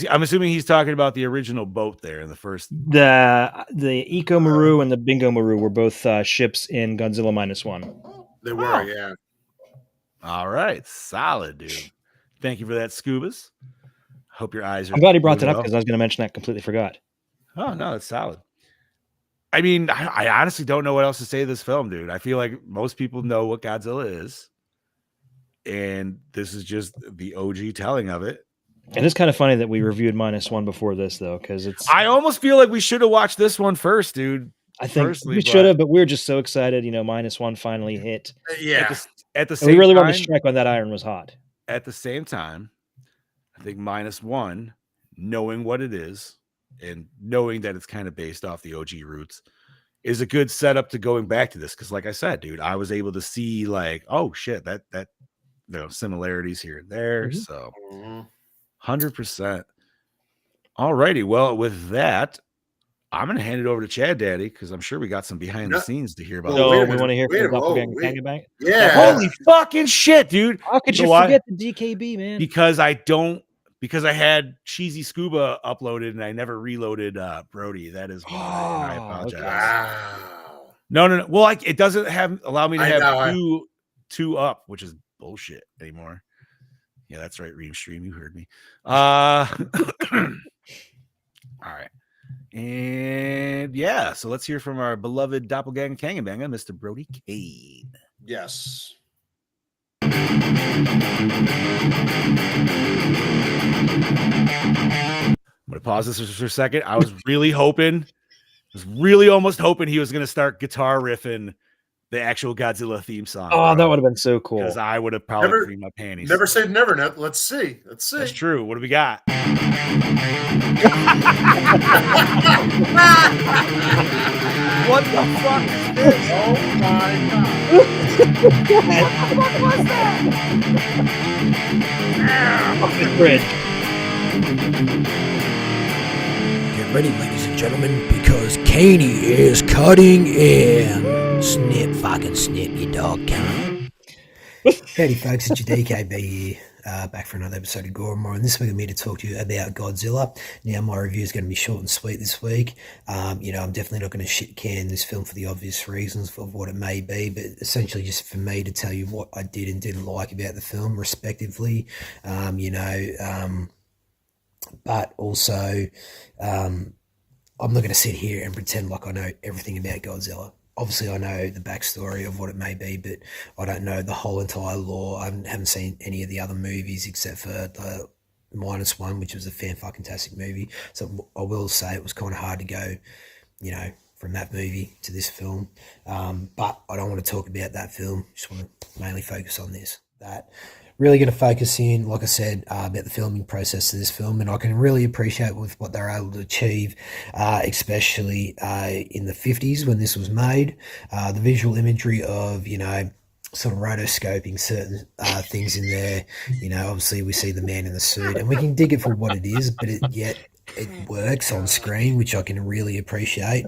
I'm assuming he's talking about the original boat there in the first. The Eco Maru and the Bingo Maru were both ships in Godzilla -1. They were, yeah. All right, solid, dude. Thank you for that, Scubas. Hope your eyes are. I'm glad he brought that doing up well. because I was going to mention that. Completely forgot. Oh no, it's solid. I mean, I honestly don't know what else to say to this film, dude. I feel like most people know what Godzilla is, and this is just the OG telling of it. And it's kind of funny that we reviewed -1 before this, though, because it's. I almost feel like we should have watched this one first, dude. I think personally, we should have, but we were just so excited. -1 finally hit. Yeah. At the And same we really time, wanted to strike when that iron was hot. at the same time, I think -1, knowing what it is and knowing that it's kind of based off the OG roots, is a good setup to going back to this. Because, like I said, dude, I was able to see like, oh shit, that similarities here and there. Mhm. So Mhm. 100%. All righty. Well, with that, I'm gonna hand it over to Chad Daddy because I'm sure we got some behind the No. scenes to hear about. Well, So wait a we minute, want to hear wait a from minute, Doppelganger whoa, Bang wait. Bang. Yeah. Holy fucking shit, dude! How could You you know why? forget the DKB, man? Because I had Cheesy Scuba uploaded and I never reloaded Brody. That is why, and I Oh, apologize. okay. Wow. No. Well, it doesn't allow me to I have know, two up, which is bullshit anymore. Yeah, that's right, Ream Stream. You heard me. All right. And yeah, so let's hear from our beloved doppelganger Kangabanger, Mr. Brody Kane. Yes. I'm gonna pause this for a second. I was really almost hoping he was gonna start guitar riffing the actual Godzilla theme song. Oh, that would have been so cool. Because I would have probably Never- creamed my panties. Never say never. Let's see. That's true. What do we got? What the fuck is this? Oh my god. What was that? Off the bridge. Get ready, ladies and gentlemen, because Caney is cutting in. Snip, fucking snip, you dog cunt. Howdy, folks, it's your DKB here, back for another episode of Gore, and this week I'm here to talk to you about Godzilla. Now, my review is going to be short and sweet this week. I'm definitely not going to shit can this film for the obvious reasons of what it may be, but essentially just for me to tell you what I did and didn't like about the film, respectively. But also, I'm not going to sit here and pretend like I know everything about Godzilla. Obviously, I know the backstory of what it may be, but I don't know the whole entire lore. I haven't seen any of the other movies except for the -1, which was a fan-fucking-tastic movie. So I will say it was kind of hard to go, from that movie to this film. But I don't want to talk about that film. Just want to mainly focus on this. That really going to focus in, like I said, about the filming process of this film, and I can really appreciate with what they're able to achieve, especially in the 50s when this was made. The visual imagery of, sort of rotoscoping certain things in there. Obviously we see the man in the suit, and we can dig it for what it is, but yet it works on screen, which I can really appreciate.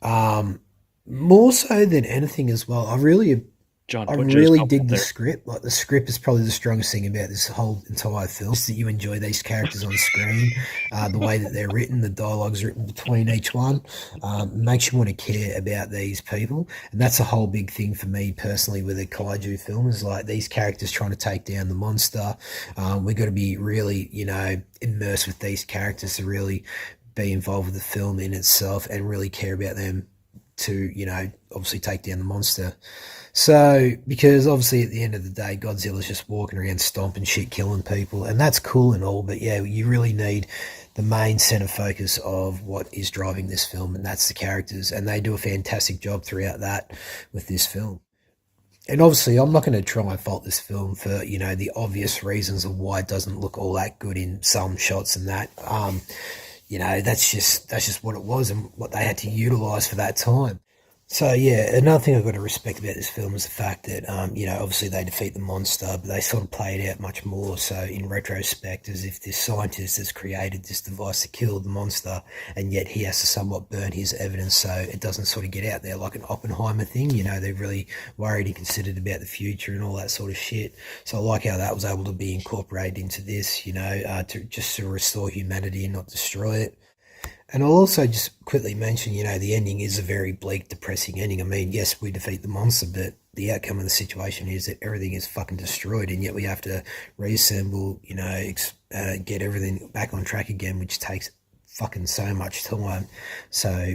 More so than anything as well, I really John, I put really yourself dig up the there. script. Like the script is probably the strongest thing about this whole entire film. Is that you enjoy these characters on screen, the way that they're written, the dialogue's written between each one, makes you want to care about these people, and that's a whole big thing for me personally with a kaiju film. Is like these characters trying to take down the monster. We've got to be really, immersed with these characters to really be involved with the film in itself and really care about them to, obviously take down the monster. So, because obviously at the end of the day, Godzilla's just walking around stomping shit, killing people, and that's cool and all, but yeah, you really need the main center focus of what is driving this film, and that's the characters, and they do a fantastic job throughout that with this film. And obviously, I'm not going to try and fault this film for, the obvious reasons of why it doesn't look all that good in some shots and that. That's just what it was and what they had to utilize for that time. So yeah, another thing I've got to respect about this film is the fact that obviously they defeat the monster, but they sort of play it out much more. So in retrospect, as if this scientist has created this device to kill the monster, and yet he has to somewhat burn his evidence so it doesn't sort of get out there like an Oppenheimer thing. They're really worried and considered about the future and all that sort of shit. So I like how that was able to be incorporated into this, to restore humanity and not destroy it. And I'll also just quickly mention, the ending is a very bleak, depressing ending. I mean, yes, we defeat the monster, but the outcome of the situation is that everything is fucking destroyed, and yet we have to reassemble, get everything back on track again, which takes fucking so much time. So,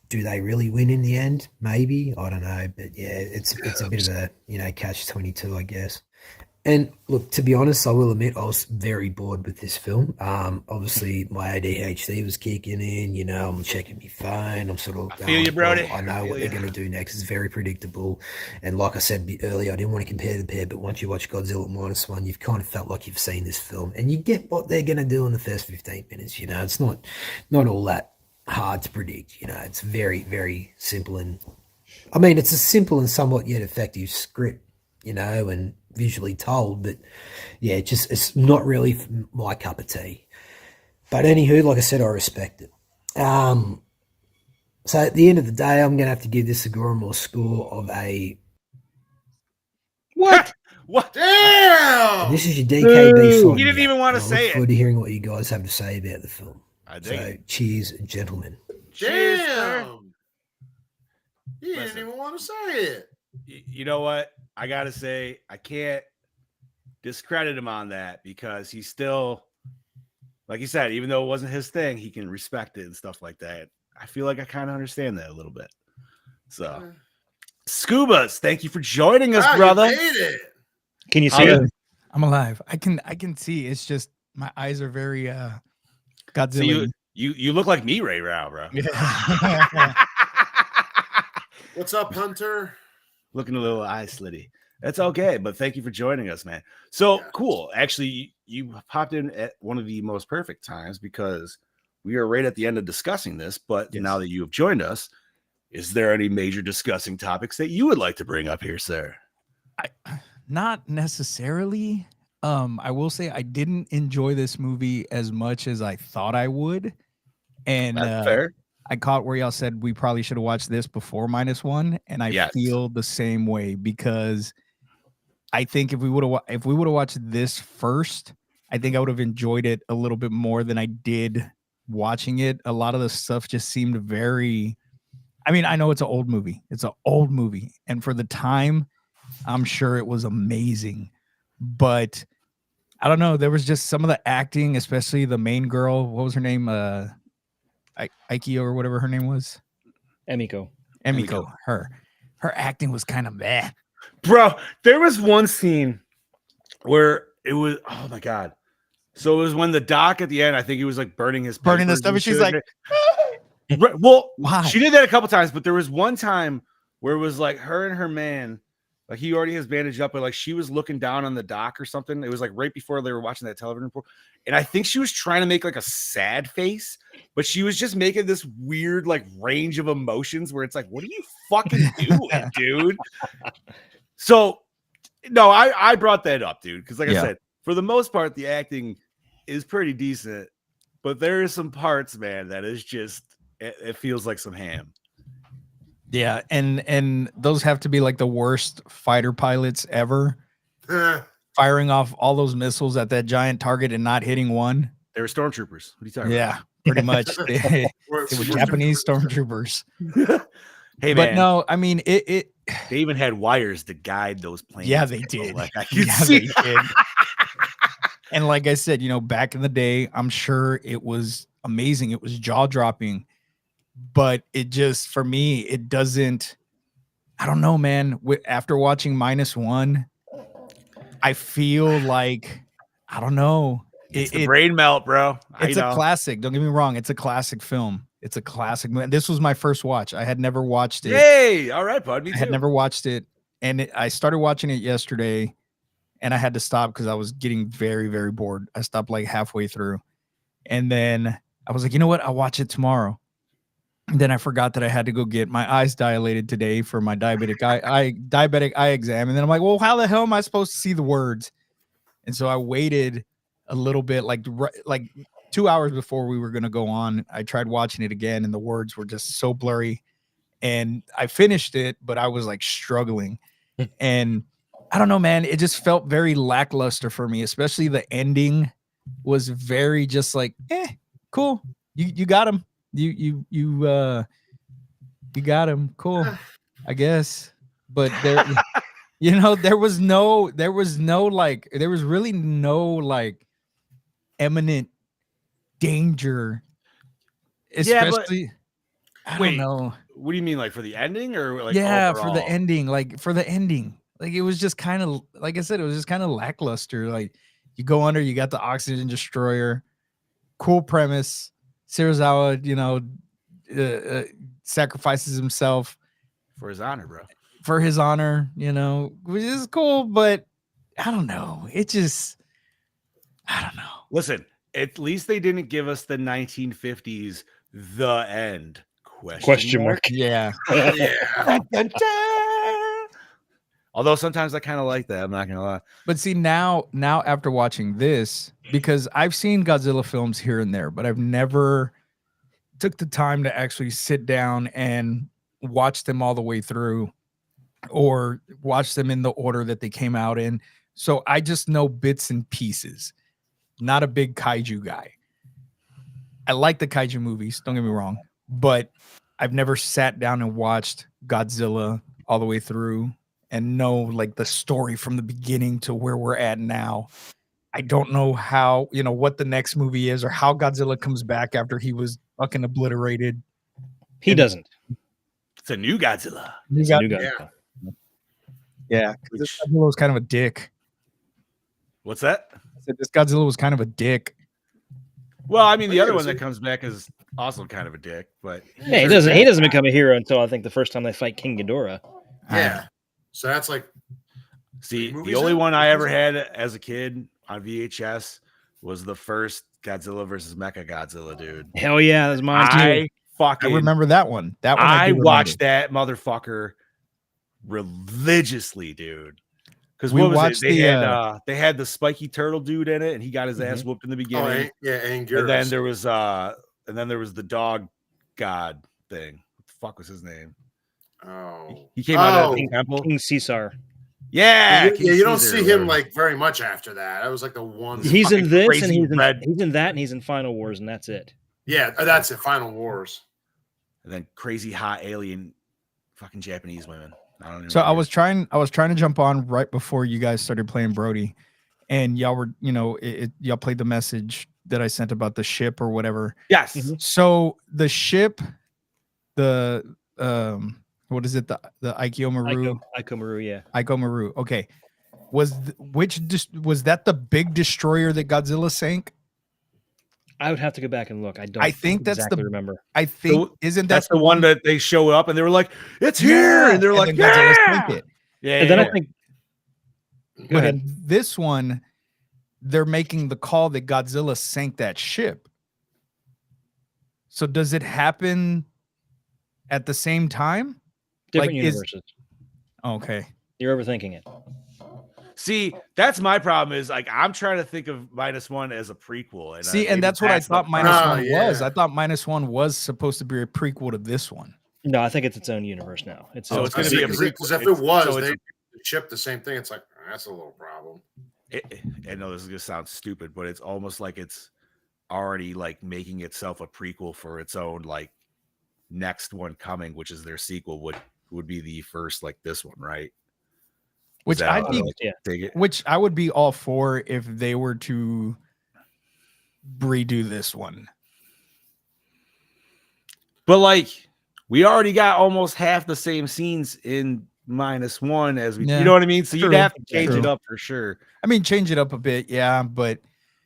do they really win in the end? Maybe, I don't know, but yeah, it's a bit of a catch-22, I guess. And look, to be honest, I will admit I was very bored with this film. Obviously, my ADHD was kicking in. I'm checking my phone. I'm sort of I feel you, Brody. I know what they're going to do next. It's very predictable. And like I said earlier, I didn't want to compare the pair, but once you watch Godzilla -1, you've kind of felt like you've seen this film. And you get what they're going to do in the first 15 minutes. It's not all that hard to predict. It's very, very simple. And I mean, it's a simple and somewhat yet effective script, and visually told, but yeah, it's not really my cup of tea. But anywho, like I said, I respect it. So at the end of the day, I'm gonna have to give this a Gore score of a What? What? Damn! this is your DKB signing You didn't out, even want to and I say look it. forward to hearing what you guys have to say about the film. I dig So it. cheers, gentlemen. Cheers, sir. Damn! You Listen. didn't even want to say it. You know what? I gotta say, I can't discredit him on that because he's still, like you said, even though it wasn't his thing, he can respect it and stuff like that. I feel like I kind of understand that a little bit. So, Scubas, thank you for joining us, Wow, brother. You made it. Can you How see is- it? I'm alive. I can see. It's just my eyes are very So Godzilla. you look like me right now, bro. What's up, Hunter? Looking a little eye slitty. That's okay, but thank you for joining us, man. So Yeah. cool. Actually, you popped in at one of the most perfect times because we are right at the end of discussing this. But Yes. now that you have joined us, is there any major discussing topics that you would like to bring up here, sir? Not necessarily. I will say I didn't enjoy this movie as much as I thought I would. And That's fair. I caught where y'all said we probably should have watched this before -1, and I Yes. feel the same way because I think if we would have watched this first, I think I would have enjoyed it a little bit more than I did watching it. A lot of the stuff just seemed very. I mean, I know it's an old movie. It's an old movie, and for the time, I'm sure it was amazing. But I don't know. There was just some of the acting, especially the main girl. What was her name? Aikio or whatever her name was. Emiko. Emiko. Her acting was kind of bad. Bro, there was one scene where it was, oh my God. So it was when the doc at the end, I think he was like burning his Burning the papers stuff, and she's shit. like, Right, well, why? she did that a couple times, but there was one time where it was like her and her man, like he already has bandaged up, but like she was looking down on the dock or something. It was like right before they were watching that television report. And I think she was trying to make like a sad face, but she was just making this weird like range of emotions where it's like, what are you fucking doing, dude? So no, I brought that up, dude, because like I said, for the most part, the acting is pretty decent, but there is some parts, man, that is just it feels like some ham. Yeah, and those have to be like the worst fighter pilots ever, firing off all those missiles at that giant target and not hitting one. They were stormtroopers. What are you talking Yeah, pretty much. They were Japanese stormtroopers. about? Hey, But man. no, I mean it. They even had wires to guide those planes. Yeah, they bro. did. Like, I could Yeah, see. they did. And like I said, back in the day, I'm sure it was amazing. It was jaw dropping, but it just, for me, it doesn't. I don't know, man. After watching -1, I feel like, I don't know. It's the brain melt, bro. It's a classic. Don't get me wrong. It's a classic film. It's a classic. This was my first watch. I had never watched it. Yay! All right, bud. Me too. I had never watched it, and I started watching it yesterday, and I had to stop because I was getting very, very bored. I stopped like halfway through, and then I was like, you know what? I'll watch it tomorrow. And then I forgot that I had to go get my eyes dilated today for my diabetic eye exam, and then I'm like, well, how the hell am I supposed to see the words? And so I waited a little bit, like 2 hours before we were gonna go on. I tried watching it again, and the words were just so blurry. And I finished it, but I was like struggling. And I don't know, man. It just felt very lackluster for me, especially the ending was very just like, cool. You got him. You got him. Cool, I guess. But there, there was really no like imminent danger, especially. I don't know. What do you mean, like for the ending or like? Yeah, overall? for the ending. Like it was just kind of, like I said, it was just kind of lackluster. Like you go under, you got the oxygen destroyer, cool premise. Serizawa, sacrifices himself for his honor, bro. For his honor, which is cool, but I don't know. I don't know. Listen, at least they didn't give us the 1950s, the end. Question mark. Yeah. Dun, dun, dun. Although sometimes I kind of like that. I'm not gonna lie. But see, now after watching this, because I've seen Godzilla films here and there, but I've never took the time to actually sit down and watch them all the way through, or watch them in the order that they came out in. So I just know bits and pieces. Not a big kaiju guy. I like the kaiju movies, don't get me wrong, but I've never sat down and watched Godzilla all the way through and know like the story from the beginning to where we're at now. I don't know how, what the next movie is or how Godzilla comes back after he was fucking obliterated. He doesn't. It's a new Godzilla. It's a new Godzilla. Yeah. This Godzilla was kind of a dick. What's that? I said this Godzilla was kind of a dick. Well, I mean, the other one that comes back is also kind of a dick, but he doesn't become a hero until I think the first time they fight King Ghidorah. Yeah. So that's like, see, the only one I ever had as a kid on VHS was the first Godzilla versus Mechagodzilla, dude. Hell yeah, that's mine too. I remember that one. I watched that motherfucker religiously, dude. Because we watched they had the spiky turtle dude in it, and he got his ass whooped in the beginning. And then there was the dog god thing. What the fuck was his name? Oh, he came out of the temple. King Caesar. Yeah, you don't see him like very much after that. That was like the one. He's in this, and he's in that, and he's in Final Wars, and that's it. Yeah, that's it. Final Wars. And then crazy hot alien, fucking Japanese women. I was trying to jump on right before you guys started playing Brody, and y'all were, y'all played the message that I sent about the ship or whatever. Yes. Mm-hmm. So the ship, what is it? The Ikomaru? Ikomaru, yeah. Ikomaru. Okay. Was that the big destroyer that Godzilla sank? I would have to go back and look. I think that's exactly remember. I think that's the one that they show up and they were like, "It's here," and they're like, "Yeah." Sank it. Yeah. And then I think. Go ahead. This one, they're making the call that Godzilla sank that ship. So does it happen at the same time? Different universes. Okay. You're overthinking it. See, that's my problem. Is like I'm trying to think of -1 as a prequel. And and that's what I thought -1 was. I thought -1 was supposed to be a prequel to this one. No, I think it's its own universe now. So it's gonna be be a a prequel. prequel. Because if It's- it was, so it's they ship the same thing. It's like that's a little problem. I know this is gonna sound stupid, but it's almost like it's already like making itself a prequel for its own like next one coming, which is their sequel would be the first like this one, right? Which Is that I'd how, be, like, yeah. take it? which I would be all for if they were to redo this one. But like we already got almost half the same scenes in -1 as we, Yeah, you know what I mean? So you'd true, have to change true. it up for sure. I mean, change it up a bit, yeah, but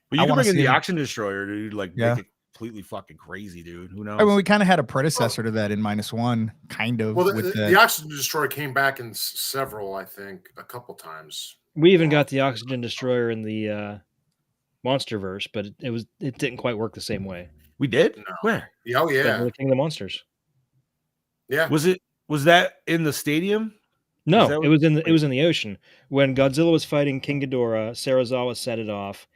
But I you can wanna bring in see the him- Oxygen Destroyer, dude. Like Yeah. make it completely fucking crazy, dude. Who knows? I mean, we kind of had a predecessor to that in -1, kind of. Well, with the Oxygen Destroyer came back in several, I think, a couple times. We even got the Oxygen Destroyer in the Monsterverse, but it didn't quite work the same way. We did? No. Where? Yeah, oh Yeah, yeah, the King of the Monsters. yeah. Was that in the stadium? No, that it what- was in the ocean when Godzilla was fighting King Ghidorah. Serizawa set it off,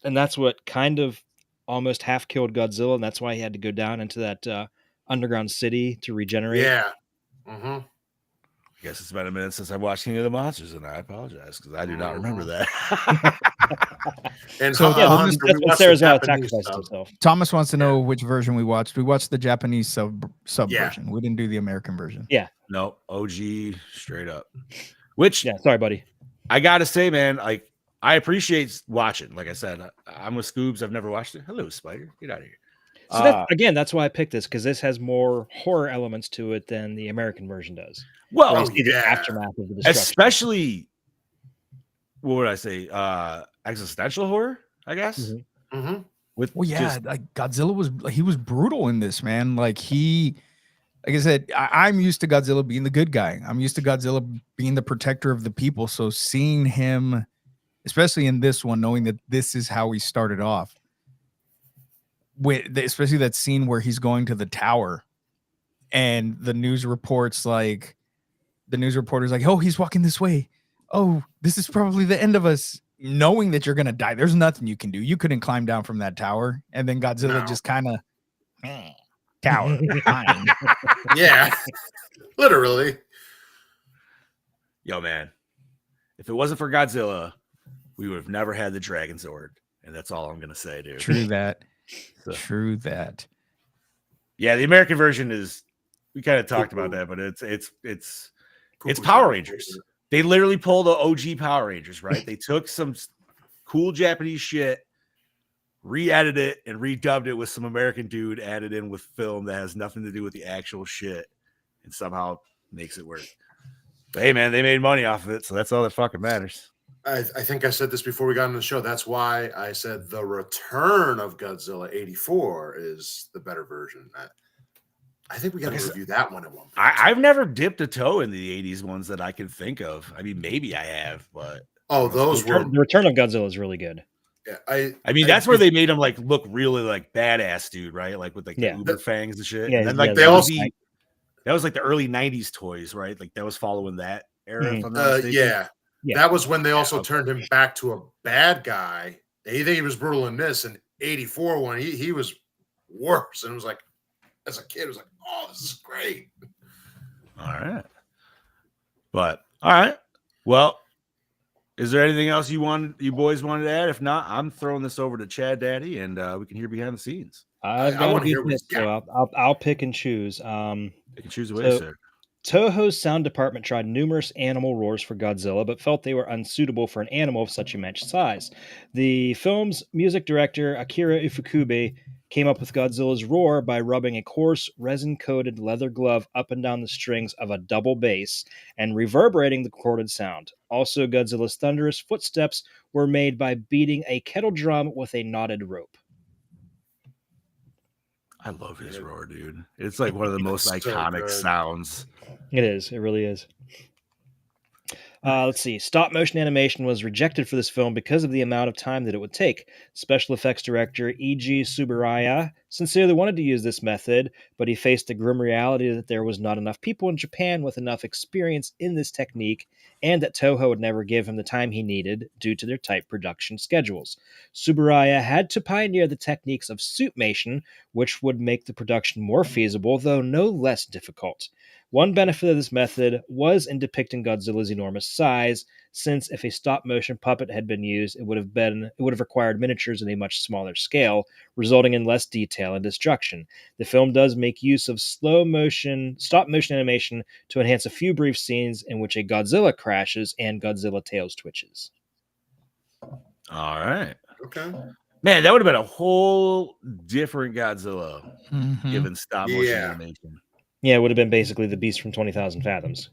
and that's what kind of almost half killed Godzilla, and that's why he had to go down into that underground city to regenerate. Yeah. Mm-hmm. I guess it's been a minute since I watched King of the Monsters, and I apologize because I do not remember that. And So, Yeah, Hunter, that's we when watched the Serizawa Japanese sacrificed sub. himself. Thomas wants to know which version we watched. We watched the Japanese sub Yeah. version. We didn't do the American version. No, OG straight up. Which Yeah, sorry, buddy. I gotta say, man, like I appreciate watching. Like I said, I'm with Scoobs. I've never watched it. Hello, Spider. Get out of here. So that's why I picked this, because this has more horror elements to it than the American version does. Well, Where you see the yeah. aftermath of the destruction. especially what would I say? Existential horror, I guess. Mhm. Mm-hmm. With Well, yeah, just- like Godzilla was brutal in this, man. Like I said, I'm used to Godzilla being the good guy. I'm used to Godzilla being the protector of the people. So seeing him, especially in this one, knowing that this is how he started off, especially that scene where he's going to the tower, and the news reporter's like, oh, he's walking this way. Oh, this is probably the end of us. Knowing that you're gonna die, there's nothing you can do. You couldn't climb down from that tower, and then Godzilla No. just kind of tower. Fine. Yeah. Literally. yo, man, if it wasn't for Godzilla, we would have never had the Dragon Sword, and that's all I'm gonna say, dude. True that. So- True that. Yeah, the American version is. We kind of talked about that, but it's Power Rangers. They literally pulled the OG Power Rangers, right? They took some cool Japanese shit, re-edited it, and redubbed it with some American dude added in with film that has nothing to do with the actual shit, and somehow makes it work. But hey, man, they made money off of it, so that's all that fucking matters. I think I said this before we got on the show. That's why I said the Return of Godzilla '84 is the better version. I think we got to review that one at one point. I've never dipped a toe in the '80s ones that I can think of. I mean, maybe I have, but Those were. The Return of Godzilla is really good. Yeah, I mean, that's where they made him like look really like badass, dude, right? Like with like the Yeah. uber fangs and shit. Yeah, And then like yeah, that they was all- that was like the early '90s toys, right? Like that was following that era. If I'm not mistaken. Yeah. Yeah. That was when they also okay. turned him back to a bad guy. They think he was brutal in this. In '84, when he was worse, and it was like, as a kid, it was like, oh, this is great. All right. But all right. Well, is there anything else you boys wanted to add? If not, I'm throwing this over to Chad Daddy, and we can hear behind the scenes. I've I got wanna a hear good what list, he's so I'll pick and choose. You can choose away, So- sir. Toho's sound department tried numerous animal roars for Godzilla, but felt they were unsuitable for an animal of such immense size. The film's music director, Akira Ifukube, came up with Godzilla's roar by rubbing a coarse, resin-coated leather glove up and down the strings of a double bass and reverberating the corded sound. Also, Godzilla's thunderous footsteps were made by beating a kettle drum with a knotted rope. I love his roar, dude. It's like one of the most So iconic good. sounds. It is. It really is. Let's see. Stop motion animation was rejected for this film because of the amount of time that it would take. Special effects director E.G. Tsuburaya sincerely wanted to use this method, but he faced the grim reality that there was not enough people in Japan with enough experience in this technique, and that Toho would never give him the time he needed due to their tight production schedules. Tsuburaya had to pioneer the techniques of suitmation, which would make the production more feasible, though no less difficult. One benefit of this method was in depicting Godzilla's enormous size, since if a stop-motion puppet had been used, it would have required miniatures at a much smaller scale, resulting in less detail and destruction. The film does make use of stop-motion animation to enhance a few brief scenes in which a Godzilla crashes and Godzilla tails twitches. All right. Okay. Man, that would have been a whole different Godzilla Mhm. given stop motion Yeah. animation. Yeah, it would have been basically the Beast from 20,000 Fathoms.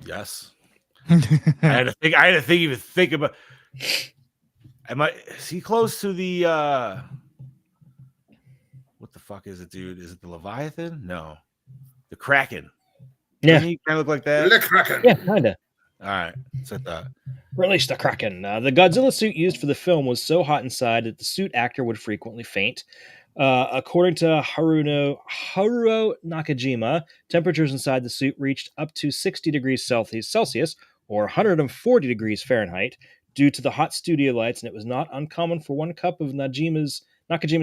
Yes. I had to think about. Is he close to the what the fuck is it, dude? Is it the Leviathan? No. The Kraken. Yeah. Doesn't he kind of look like that? The Kraken. Yeah, kinda. All right. So I thought. Release the Kraken. The Godzilla suit used for the film was so hot inside that the suit actor would frequently faint. According to Haruo Nakajima, temperatures inside the suit reached up to 60 degrees Celsius or 140 degrees Fahrenheit due to the hot studio lights, and it was not uncommon for 1 cup of Nakajima's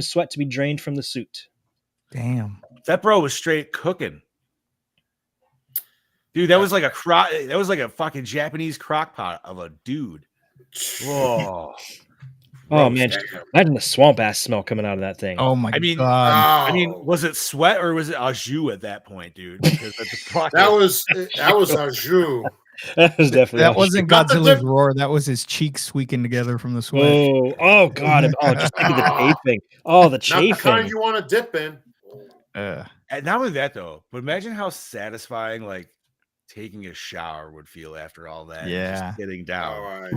sweat to be drained from the suit. Damn. That bro was straight cooking. Dude, that was like a fucking Japanese crock pot of a dude. Whoa. Oh, Gross. man. Damn. Imagine the swamp ass smell coming out of that thing. Oh my I mean, god. I mean, was it sweat or was it au jus at that point, dude? Because that's a fucking- That was a jus. That was definitely that wasn't Not the Godzilla's dip- roar. That was his cheeks squeaking together from the sweat. Oh, God. Oh, just think of the chafing. Oh, the Not the kind chafing. you want to dip in. And not only that though, but imagine how satisfying like taking a shower would feel after all that. and Yeah. just sitting All down. right.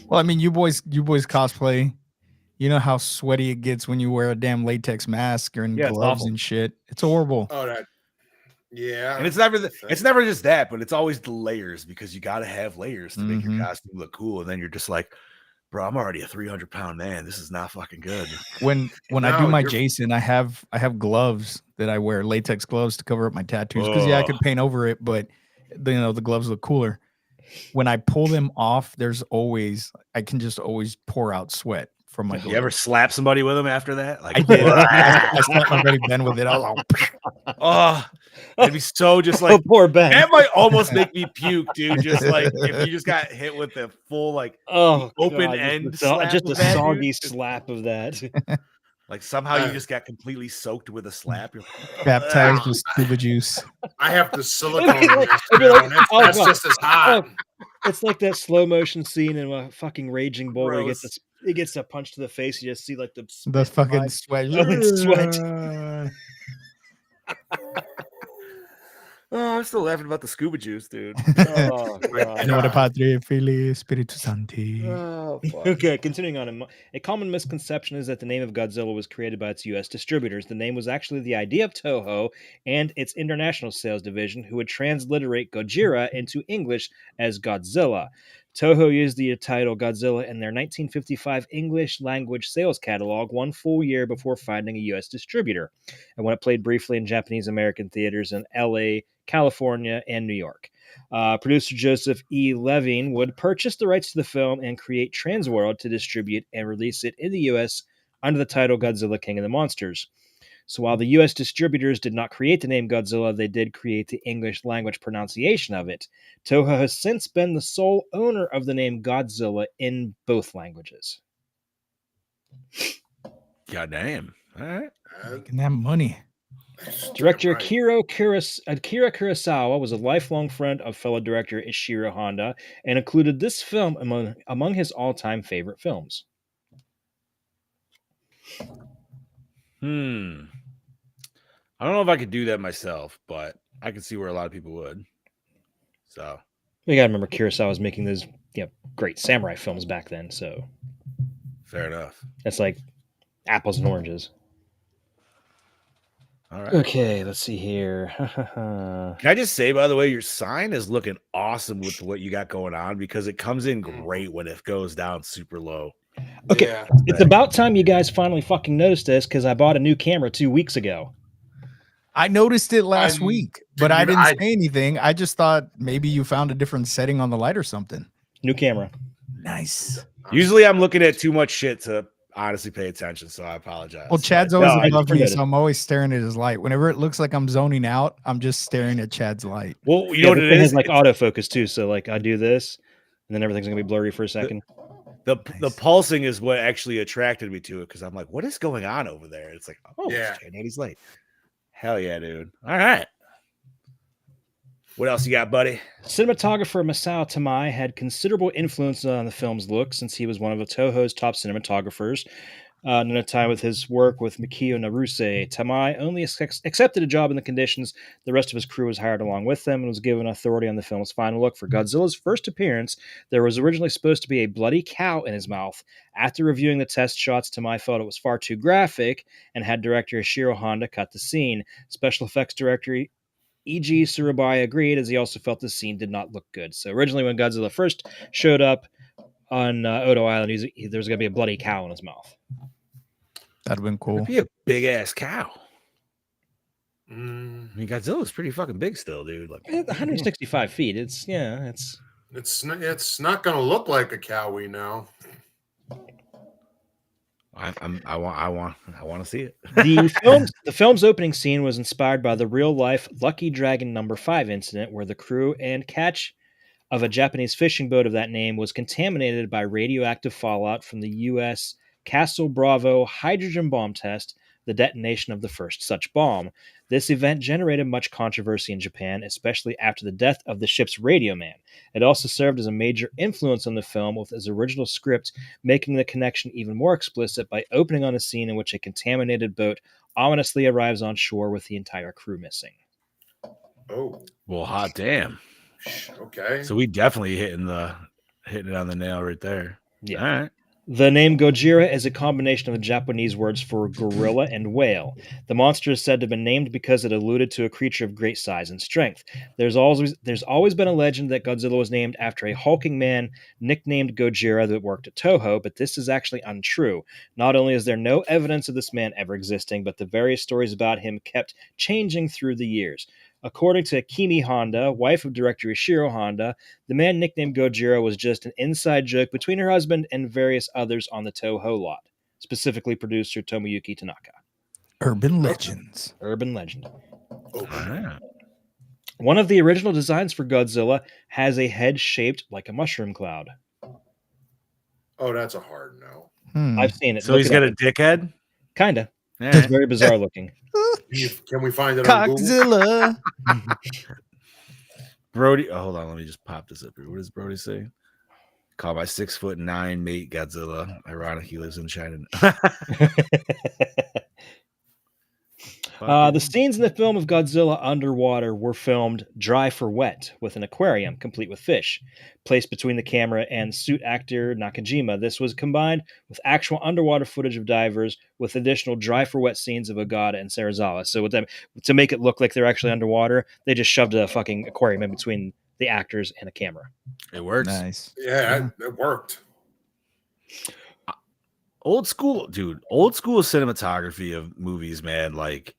Well, I mean, you boys cosplay. You know how sweaty it gets when you wear a damn latex mask or Yeah, it's gloves awful. and shit. It's horrible. Oh, that. Yeah. And it's never just that, but it's always the layers because you got to have layers to make your costume look cool. And then you're just like, bro, I'm already a 300-pound man. This is not fucking good. When I do No, my you're- Jason, I have gloves that I wear, latex gloves to cover up my tattoos. Because I could paint over it, but the gloves look cooler. When I pull them off, I can just always pour out sweat from my gloves. You ever slap somebody with them after that? Like, I did. I slapped my buddy Ben with it. I was like, oh, it'd be so just Oh, like poor Ben. that might almost make me puke, dude. Just like if you just got hit with the full like Oh, open God, end just a slap of that, soggy dude. slap of that. Like somehow you just got completely soaked with a slap. You're like, baptized with scuba juice. I have the silicone mask It'd be now, like- and oh, that's God. just as hot. It's like that slow motion scene in a fucking Raging Bull where Gross. he gets a punch to the face. You just see like the The spit fucking fly. sweat. Oh, it's sweat. oh, I'm still laughing about the scuba juice, dude. Oh, God. Nome Patri, Filii, Spiritus Sancti. Oh, fuck. Okay, continuing on. A common misconception is that the name of Godzilla was created by its U.S. distributors. The name was actually the idea of Toho and its international sales division, who would transliterate Gojira into English as Godzilla. Toho used the title Godzilla in their 1955 English language sales catalog 1 full year before finding a U.S. distributor, and when it played briefly in Japanese American theaters in L.A., California, and New York. Producer Joseph E. Levine would purchase the rights to the film and create Transworld to distribute and release it in the U.S. under the title Godzilla King of the Monsters. So while the U.S. distributors did not create the name Godzilla, they did create the English language pronunciation of it. Toho has since been the sole owner of the name Godzilla in both languages. God damn. All right. Making that money. Director Right. Akira Kurosawa was a lifelong friend of fellow director Ishiro Honda and included this film among his all-time favorite films. I don't know if I could do that myself, but I can see where a lot of people would. So You gotta remember Kurosawa was making those great samurai films back then, so fair enough. it's like apples and oranges. All right. Okay, let's see here. Can I just say, by the way, your sign is looking awesome with what you got going on because it comes in great when it goes down super low. Okay, Yeah. it's about time you guys finally fucking noticed this because I bought a new camera 2 weeks ago. I noticed it last week, but I didn't I- say anything. I just thought maybe you found a different setting on the light or something. New camera. Nice. Usually I'm looking at too much shit to honestly pay attention, so I apologize. Well, Chad's But, always no, I- above for me, notice. so I'm always staring at his light. Whenever it looks like I'm zoning out, I'm just staring at Chad's light. well, you Yeah, know what this it thing is? has like autofocus too, so like I do this, and then everything's gonna be blurry for a second. The Nice. pulsing is what actually attracted me to it because I'm like, what is going on over there? It's like, oh, Yeah. it's Chad Andy's light. Hell yeah, dude. All right. What else you got, buddy? Cinematographer Masao Tamai had considerable influence on the film's look since he was one of Toho's top cinematographers. In a time with his work with Mikio Naruse, Tamai only accepted a job in the conditions. The rest of his crew was hired along with them and was given authority on the film's final look. For Godzilla's first appearance, there was originally supposed to be a bloody cow in his mouth. After reviewing the test shots, Tamai felt it was far too graphic and had director Ishiro Honda cut the scene. Special effects director E.G. Surabaya agreed, as he also felt the scene did not look good. So originally, when Godzilla first showed up on Odo Island, there was going to be a bloody cow in his mouth. That'd have been cool. It'd be a big ass cow. Mm, I mean, Godzilla's pretty fucking big still, dude. Like 165 feet. It's it's not going to look like a cow we know. I want to see it. The film's opening scene was inspired by the real life Lucky Dragon No. 5 incident, where the crew and catch of a Japanese fishing boat of that name was contaminated by radioactive fallout from the U.S. Castle Bravo hydrogen bomb test, the detonation of the first such bomb. This event generated much controversy in Japan, especially after the death of the ship's radio man. It also served as a major influence on the film, with his original script making the connection even more explicit by opening on a scene in which a contaminated boat ominously arrives on shore with the entire crew missing. Oh, Well, hot damn. okay. So we definitely hitting it on the nail right there. Yeah. All right. The name Gojira is a combination of the Japanese words for gorilla and whale. The monster is said to have been named because it alluded to a creature of great size and strength. There's always been a legend that Godzilla was named after a hulking man nicknamed Gojira that worked at Toho, but this is actually untrue. Not only is there no evidence of this man ever existing, but the various stories about him kept changing through the years. According to Kimi Honda, wife of director Ishiro Honda, the man nicknamed Gojira was just an inside joke between her husband and various others on the Toho lot, specifically producer Tomoyuki Tanaka. Urban legends. Urban legend. All right. One of the original designs for Godzilla has a head shaped like a mushroom cloud. Oh, that's a hard no. I've seen it. So Look he's it got up. a dickhead? Kinda. All It's right. very bizarre looking. Can we find it on Google? Godzilla. Brody. Oh, hold on. Let me just pop this up here. What does Brody say? Call my 6'9" mate Godzilla. Ironic, he lives in China. The scenes in the film of Godzilla underwater were filmed dry for wet, with an aquarium complete with fish. Placed between the camera and suit actor Nakajima, this was combined with actual underwater footage of divers with additional dry for wet scenes of Ogata and Serizawa. So with them, to make it look like they're actually underwater, they just shoved a fucking aquarium in between the actors and a camera. It works. Nice. Yeah, it worked. Old school, dude. Old school cinematography of movies, man. Like,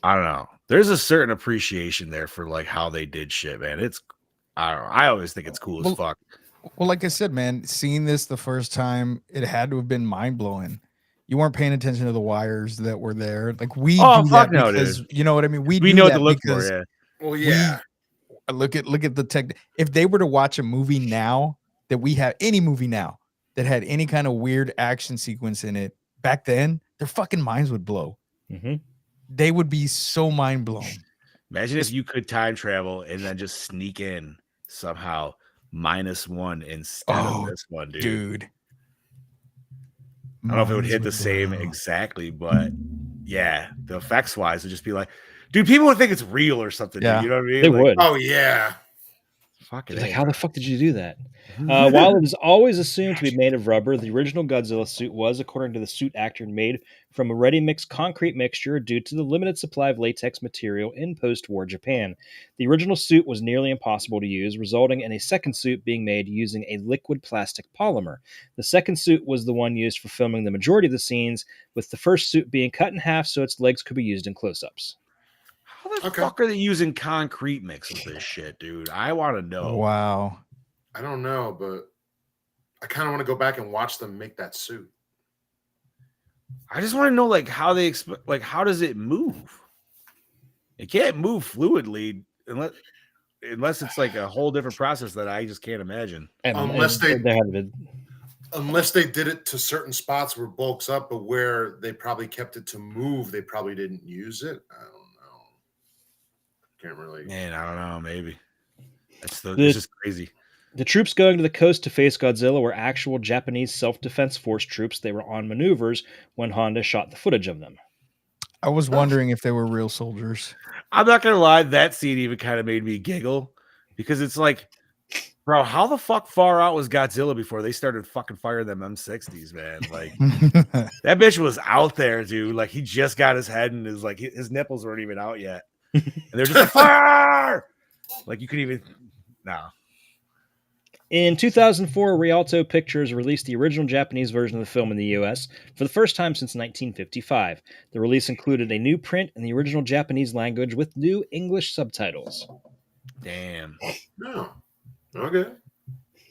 I don't know. There's a certain appreciation there for like how they did shit, man. I don't know. I always think it's cool as fuck. Well, like I said, man, seeing this the first time, it had to have been mind blowing. You weren't paying attention to the wires that were there. Like we Oh, do fuck that no, because dude. you know what I mean. We do know what that to look for. because Yeah. Well, yeah. look at the tech. If they were to watch a movie now that we have any movie now that had any kind of weird action sequence in it, back then their fucking minds would blow. Mm-hmm. They would be so mind blown. Imagine if you could time travel and then just sneak in somehow -1 instead of this one, dude. I don't know if it would hit the same exactly, but yeah, the effects wise would just be like, dude, people would think it's real or something. Yeah. Dude, you know what I mean? They Like, would. Oh, yeah. Fucking He's like, A, how the bro. fuck did you do that? While it is always assumed to be made of rubber, the original Godzilla suit was, according to the suit actor, made from a ready-mixed concrete mixture due to the limited supply of latex material in post-war Japan. The original suit was nearly impossible to use, resulting in a second suit being made using a liquid plastic polymer. The second suit was the one used for filming the majority of the scenes, with the first suit being cut in half so its legs could be used in close-ups. How the Okay. fuck are they using concrete mix with this shit, dude? I want to know. Wow. I don't know, but I kind of want to go back and watch them make that suit. I just want to know, like, how they like, how does it move? It can't move fluidly unless it's like a whole different process that I just can't imagine. Unless they- there had been Unless they did it to certain spots where it bulks up, but where they probably kept it to move, they probably didn't use it. I don't know. Can't really. Man, I don't know. Maybe it's just crazy. The troops going to the coast to face Godzilla were actual Japanese self-defense force troops. They were on maneuvers when Honda shot the footage of them. I was wondering if they were real soldiers. I'm not gonna lie, that scene even kind of made me giggle because it's like, bro, how the fuck far out was Godzilla before they started fucking firing them M60s, man? Like that bitch was out there, dude. Like he just got his head and his nipples weren't even out yet, and they're just like fire. Like you could even In 2004, Rialto Pictures released the original Japanese version of the film in the US for the first time since 1955. The release included a new print in the original Japanese language with new English subtitles. Damn. No. Okay.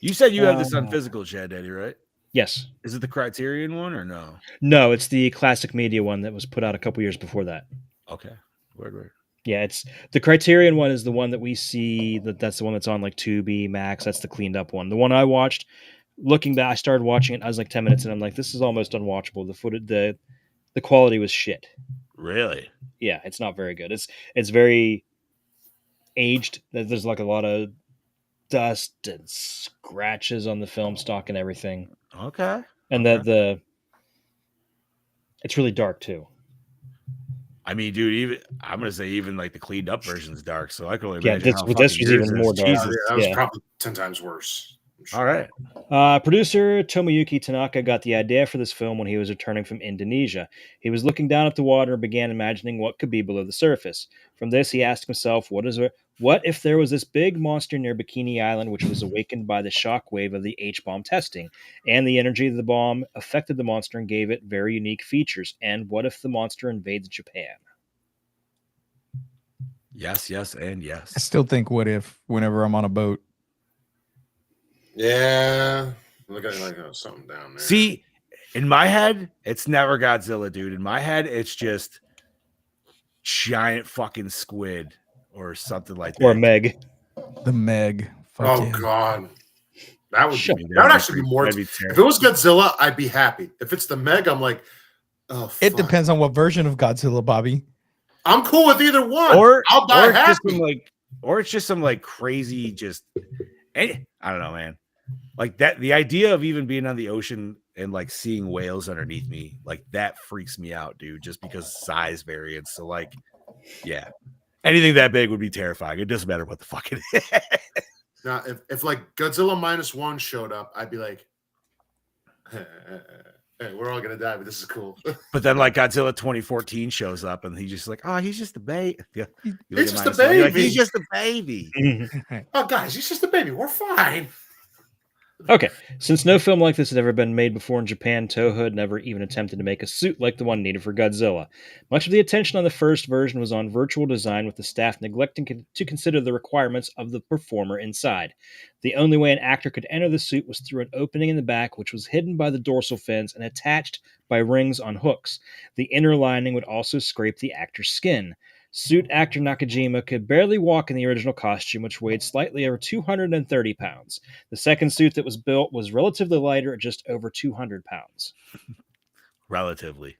You said you have this on physical, Chad Daddy, right? Yes. Is it the Criterion one or no? No, it's the classic media one that was put out a couple years before that. Okay. Word. Yeah, it's the Criterion one is the one that we see. That's the one that's on like Tubi, Max. That's the cleaned up one. The one I watched, looking back, I started watching it. I was like 10 minutes, and I'm like, this is almost unwatchable. The quality was shit. Really? Yeah, it's not very good. It's very aged. There's like a lot of dust and scratches on the film stock and everything. Okay. And okay. It's really dark too. I mean, dude, I'm gonna say even like the cleaned up version's dark, so I can only imagine. Yeah, this was even more dark. Jesus. That was probably 10 times worse. All right. Producer Tomoyuki Tanaka got the idea for this film when he was returning from Indonesia. He was looking down at the water and began imagining what could be below the surface. From this, he asked himself, what if there was this big monster near Bikini Island which was awakened by the shock wave of the H-bomb testing, and the energy of the bomb affected the monster and gave it very unique features? And what if the monster invades Japan? Yes, and yes. I still think what if whenever I'm on a boat. Yeah. Look at like something down there. See, in my head, it's never Godzilla, dude. In my head, it's just giant fucking squid or something like that. Or Meg. The Meg. Fuck yeah. God. That would actually be more. If it was Godzilla, I'd be happy. If it's the Meg, I'm like, oh, fuck. It depends on what version of Godzilla, Bobby. I'm cool with either one. Or I'll die happy. It's just some like crazy, I don't know, man. Like that, the idea of even being on the ocean and like seeing whales underneath me, like that freaks me out, dude, just because size variance. So like, yeah, anything that big would be terrifying. It doesn't matter what the fuck it is. Now, if like Godzilla -1 showed up, I'd be like, hey, we're all gonna die, but this is cool. But then like Godzilla 2014 shows up and he's just like, oh, he's just a baby. Yeah. He's just a baby. Like, he's just a baby. Oh, guys, he's just a baby. We're fine. Okay, since no film like this had ever been made before in Japan, Toho had never even attempted to make a suit like the one needed for Godzilla. Much of the attention on the first version was on virtual design, with the staff neglecting to consider the requirements of the performer inside. The only way an actor could enter the suit was through an opening in the back, which was hidden by the dorsal fins and attached by rings on hooks. The inner lining would also scrape the actor's skin. Suit actor Nakajima could barely walk in the original costume, which weighed slightly over 230 pounds. The second suit that was built was relatively lighter at just over 200 pounds. Relatively.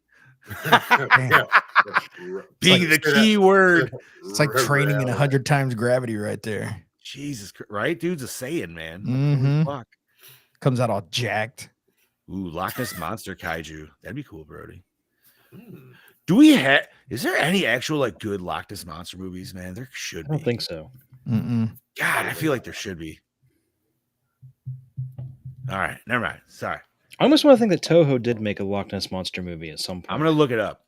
Being the key word. It's like training in 100 times gravity right there. Jesus Christ. Right? Dude's a Saiyan, man. Mm-hmm. Fuck. Comes out all jacked. Ooh, Loch Ness Monster Kaiju. That'd be cool, Brody. Is there any actual like good Loch Ness Monster movies, man? There should be. I don't think so. Mm-mm. God, I feel like there should be. All right, never mind. Sorry. I almost want to think that Toho did make a Loch Ness Monster movie at some point. I'm gonna look it up.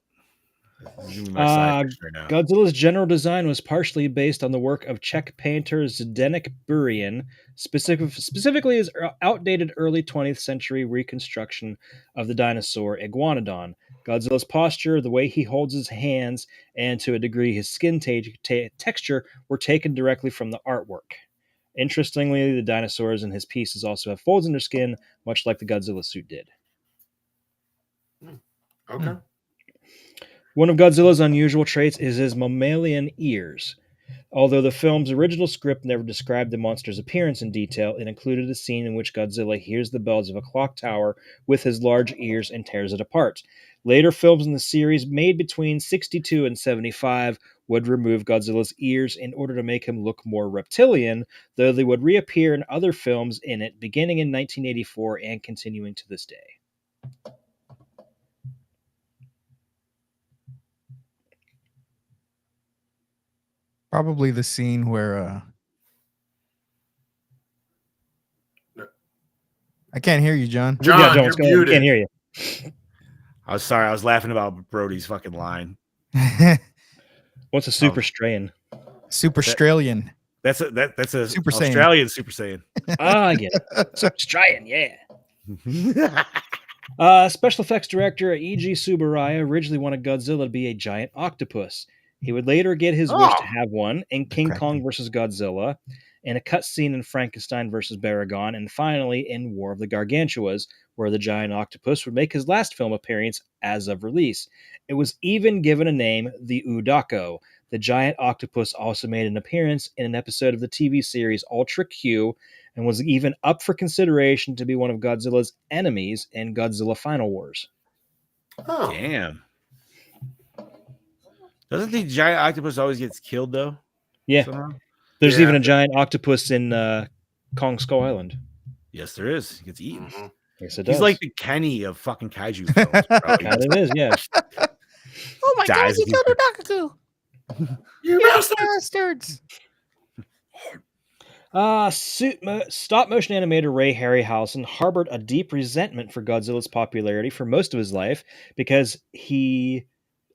This is gonna be my side picture right now. Godzilla's general design was partially based on the work of Czech painter Zdeněk Burian, specifically his outdated early 20th century reconstruction of the dinosaur Iguanodon. Godzilla's posture, the way he holds his hands, and to a degree his skin texture were taken directly from the artwork. Interestingly, the dinosaurs in his pieces also have folds in their skin, much like the Godzilla suit did. Okay. One of Godzilla's unusual traits is his mammalian ears. Although the film's original script never described the monster's appearance in detail, it included a scene in which Godzilla hears the bells of a clock tower with his large ears and tears it apart. Later films in the series, made between 62 and 75, would remove Godzilla's ears in order to make him look more reptilian, though they would reappear in other films in it beginning in 1984 and continuing to this day. Probably the scene where I can't hear you, John. John, Yeah, you're go ahead. We muted. can't hear you. I was sorry. I was laughing about Brody's fucking line. What's a super strain? Super Australian. That's a Super Saiyan. Australian Super Saiyan. I get it. Super strain, yeah. Special effects director E.G. Tsuburaya originally wanted Godzilla to be a giant octopus. He would later get his wish to have one in King Kong vs. Godzilla, in a cutscene in Frankenstein vs. Baragon, and finally in War of the Gargantuas, where the giant octopus would make his last film appearance as of release. It was even given a name, the Udako. The giant octopus also made an appearance in an episode of the TV series Ultra Q, and was even up for consideration to be one of Godzilla's enemies in Godzilla Final Wars. Oh. Damn. Doesn't the giant octopus always gets killed though? Yeah. Somehow? There's Yeah. even a giant octopus in Kong Skull Island. Yes, there is. He gets eaten. Mhm. Yes, it does. He's like the Kenny of fucking kaiju films. Bro. He Kind of is, yeah. Oh my God, dies you if he's- killed Udako! You You bastards! bastards! Stop motion animator Ray Harryhausen harbored a deep resentment for Godzilla's popularity for most of his life because he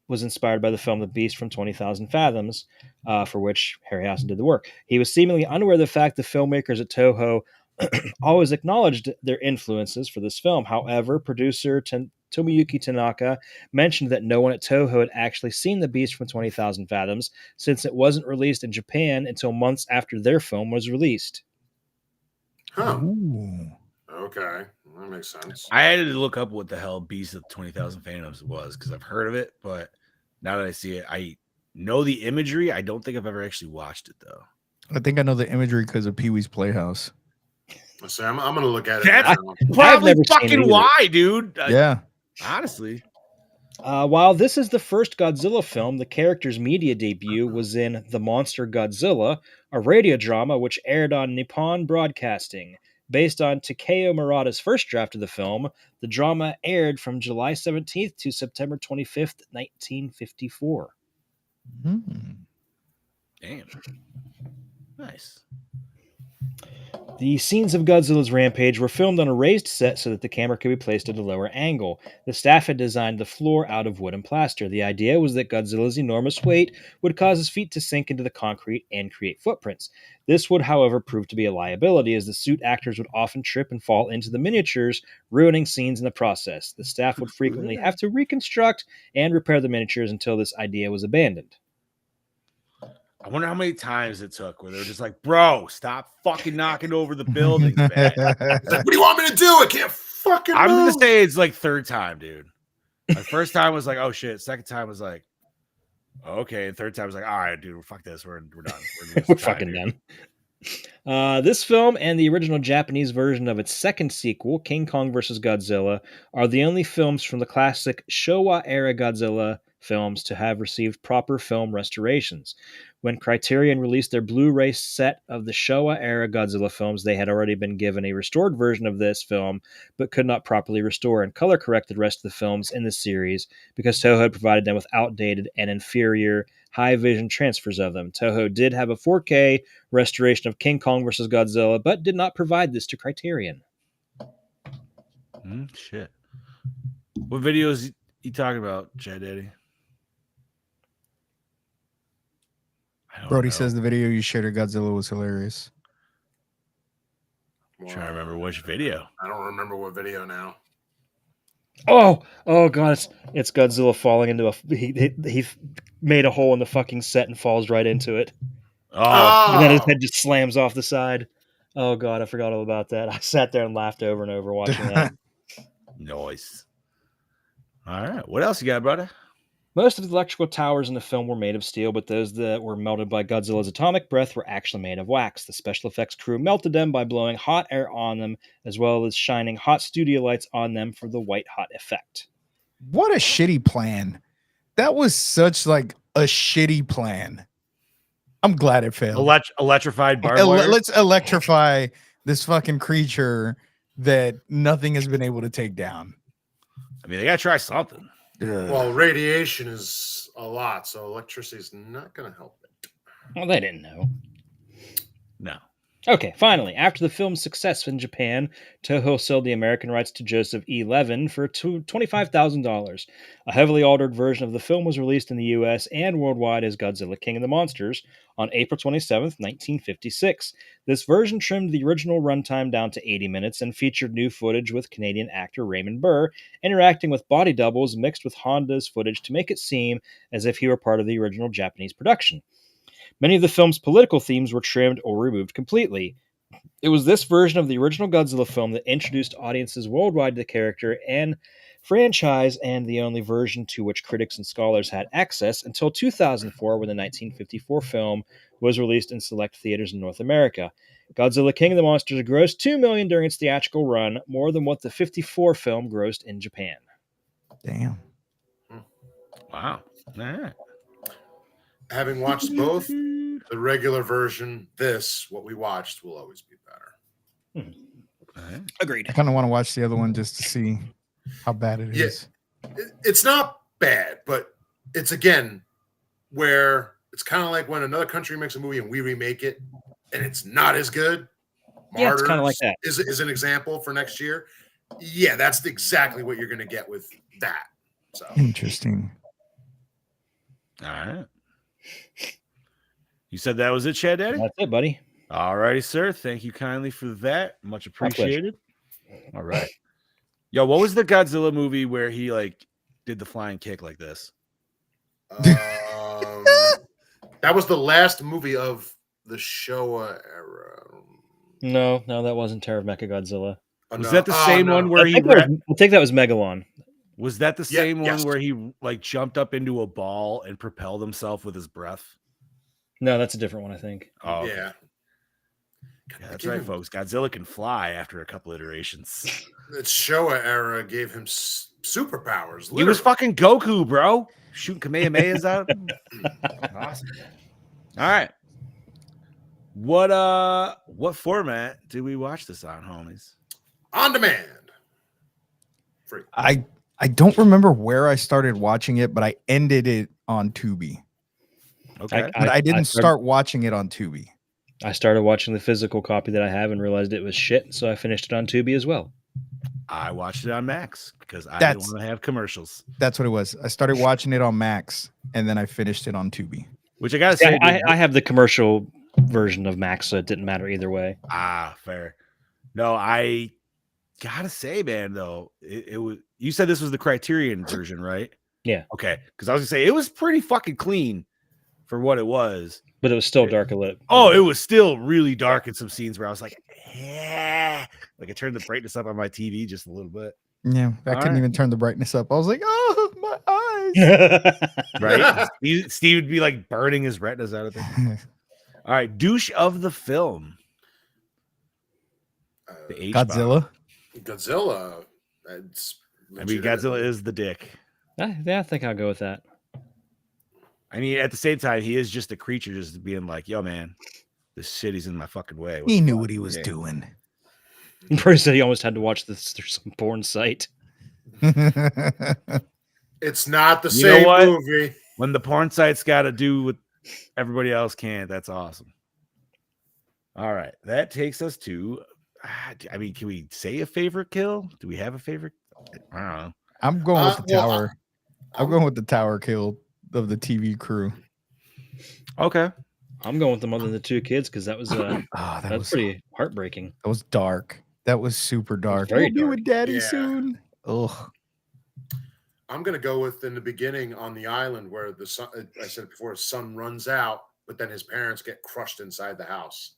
was inspired by the film The Beast from 20,000 Fathoms, for which Harryhausen did the work. He was seemingly unaware of the fact the filmmakers at Toho always acknowledged their influences for this film. However, producer Tomoyuki Tanaka mentioned that no one at Toho had actually seen The Beast from 20,000 Fathoms, since it wasn't released in Japan until months after their film was released. Huh. Ooh. Okay. That makes sense. I had to look up what the hell Beast of 20,000 Phantoms was because I've heard of it, but now that I see it, I know the imagery. I don't think I've ever actually watched it though. I think I know the imagery because of Pee Wee's Playhouse. So I'm going to look at it That's now. probably never seen it fucking either. why, dude. Yeah. Honestly. While this is the first Godzilla film, the character's media debut was in The Monster Godzilla, a radio drama which aired on Nippon Broadcasting. Based on Takeo Murata's first draft of the film, the drama aired from July 17th to September 25th, 1954. Hmm. Damn. Nice. The scenes of Godzilla's rampage were filmed on a raised set so that the camera could be placed at a lower angle. The staff had designed the floor out of wood and plaster. The idea was that Godzilla's enormous weight would cause his feet to sink into the concrete and create footprints. This would, however, prove to be a liability, as the suit actors would often trip and fall into the miniatures, ruining scenes in the process. The staff would frequently have to reconstruct and repair the miniatures until this idea was abandoned. I wonder how many times it took where they're just like, bro, stop fucking knocking over the buildings, man. It's like, what do you want me to do? I can't fucking I'm move. gonna say it's like third time, dude. My first time was like, oh shit. Second time was like, okay. And third time was like, all right, dude, fuck this. We're done. We're fucking done. This film and the original Japanese version of its second sequel, King Kong vs. Godzilla, are the only films from the classic Showa-era Godzilla films to have received proper film restorations. When Criterion released their Blu-ray set of the Showa-era Godzilla films, they had already been given a restored version of this film, but could not properly restore and color-correct the rest of the films in the series because Toho had provided them with outdated and inferior high-vision transfers of them. Toho did have a 4K restoration of King Kong vs. Godzilla, but did not provide this to Criterion. Shit. What videos you talking about, Chad Daddy? Brody says the video you shared of Godzilla was hilarious. I'm trying to remember which video. I don't remember what video now. Oh god, it's Godzilla falling into a. He made a hole in the fucking set and falls right into it. Oh, And then his head just slams off the side. Oh god, I forgot all about that. I sat there and laughed over and over watching that. nice. All right, what else you got, brother? Most of the electrical towers in the film were made of steel, but those that were melted by Godzilla's atomic breath were actually made of wax. The special effects crew melted them by blowing hot air on them, as well as shining hot studio lights on them for the white hot effect. What a shitty plan. That was such like a shitty plan. I'm glad it failed. Electrified barbed wire? Let's electrify this fucking creature that nothing has been able to take down. I mean, they gotta try something. Well, radiation is a lot, so electricity is not going to help it. Well, they didn't know. No. Okay, finally, after the film's success in Japan, Toho sold the American rights to Joseph E. Levin for $25,000. A heavily altered version of the film was released in the US and worldwide as Godzilla King of the Monsters on April 27th, 1956. This version trimmed the original runtime down to 80 minutes and featured new footage with Canadian actor Raymond Burr interacting with body doubles mixed with Honda's footage to make it seem as if he were part of the original Japanese production. Many of the film's political themes were trimmed or removed completely. It was this version of the original Godzilla film that introduced audiences worldwide to the character and franchise, and the only version to which critics and scholars had access until 2004, when the 1954 film was released in select theaters in North America. Godzilla King of the Monsters grossed $2 million during its theatrical run, more than what the 54 film grossed in Japan. Damn. Wow. All right. Having watched both, the regular version, what we watched, will always be better. Right. Agreed. I kind of want to watch the other one just to see how bad it is. It's not bad, but it's again where it's kind of like when another country makes a movie and we remake it and it's not as good. Yeah, it's kind of like that. Is an example for next year. Yeah, that's exactly what you're going to get with that. So Interesting. All right. You said that was it, Chad Daddy? That's it, buddy. All righty, sir. Thank you kindly for that. Much appreciated. All right. Yo, what was the Godzilla movie where he like did the flying kick like this? that was the last movie of the Showa era. No, that wasn't Terror of Mechagodzilla. Was that the same one where I think that was Megalon. Was that the same one yes. where he like jumped up into a ball and propelled himself with his breath? No, that's a different one, I think. Oh, yeah. Yeah, that's right, folks. Godzilla can fly after a couple iterations. The Showa era gave him superpowers. He was fucking Goku, bro. Shooting Kamehamehas out. Awesome. All right. What format did we watch this on, homies? On demand. Free. I don't remember where I started watching it, but I ended it on Tubi. Okay. But I didn't start watching it on Tubi. I started watching the physical copy that I have and realized it was shit, so I finished it on Tubi as well. I watched it on Max because I didn't want to have commercials. That's what it was. I started watching it on Max, and then I finished it on Tubi. Which I gotta say, I have the commercial version of Max, so it didn't matter either way. Fair. No, I gotta say, man, though, it was. You said this was the Criterion version, right? Yeah. Okay, because I was gonna say it was pretty fucking clean for what it was, but it was still dark lit. Oh, it was still really dark in some scenes where I was like, yeah, like I turned the brightness up on my TV just a little bit. Yeah, I couldn't even turn the brightness up. I was like, oh, my eyes. Right? Steve would be like burning his retinas out of things. All right, douche of the film. The Godzilla. Godzilla. Godzilla is the dick. Yeah, I think I'll go with that. I mean, at the same time, he is just a creature, just being like, "Yo, man, this shit is in my fucking way." He knew what he was doing. Bruce said he almost had to watch this. There's some porn site. It's not the You know same what? movie. When the porn site's got to do what everybody else can't, that's awesome. All right, that takes us to. I mean, can we say a favorite kill? Do we have a favorite? I don't know. I'm going with the well, tower. I'm going with the tower kill of the TV crew. Okay. I'm going with the mother and the two kids because that was that that's was pretty heartbreaking. That was dark. That was super dark. very We'll be dark. with Daddy Yeah. soon. Ugh. I'm going to go with in the beginning on the island where the sun, I said before, his son runs out, but then his parents get crushed inside the house.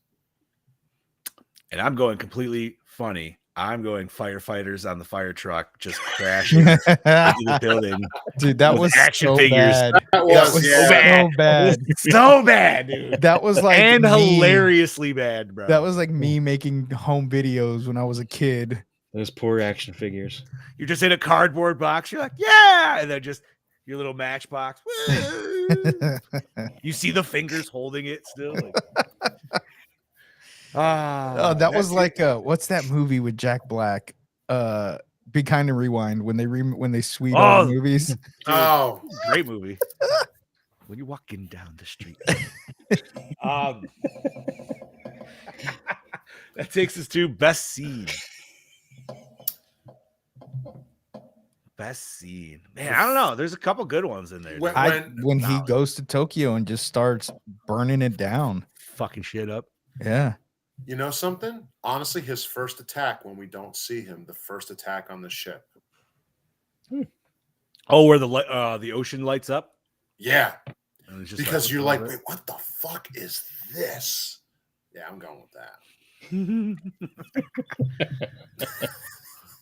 And I'm going completely funny. I'm going firefighters on the fire truck just crashing into the building. Dude, that With was action so figures. bad. That That was, was yeah. so bad. So bad, dude. That was like and me. hilariously bad, bro. That was like me making home videos when I was a kid. Those poor action figures. You're just in a cardboard box. You're like, yeah, and then just your little matchbox. Woo! You see the fingers holding it still. Like, that was like what's that movie with Jack Black? Be Kind and Rewind when they sweet on movies. Oh, great movie. When you're walking down the street. That takes us to best scene. Best scene. Man, I don't know. There's a couple good ones in there. When he goes to Tokyo and just starts burning it down. Fucking shit up. Yeah. You know something? Honestly, his first attack when we don't see him, the first attack on the ship. Oh, where the ocean lights up? Yeah. And it's just Because you're what's like, going wait, what the fuck is this? Yeah, I'm going with that.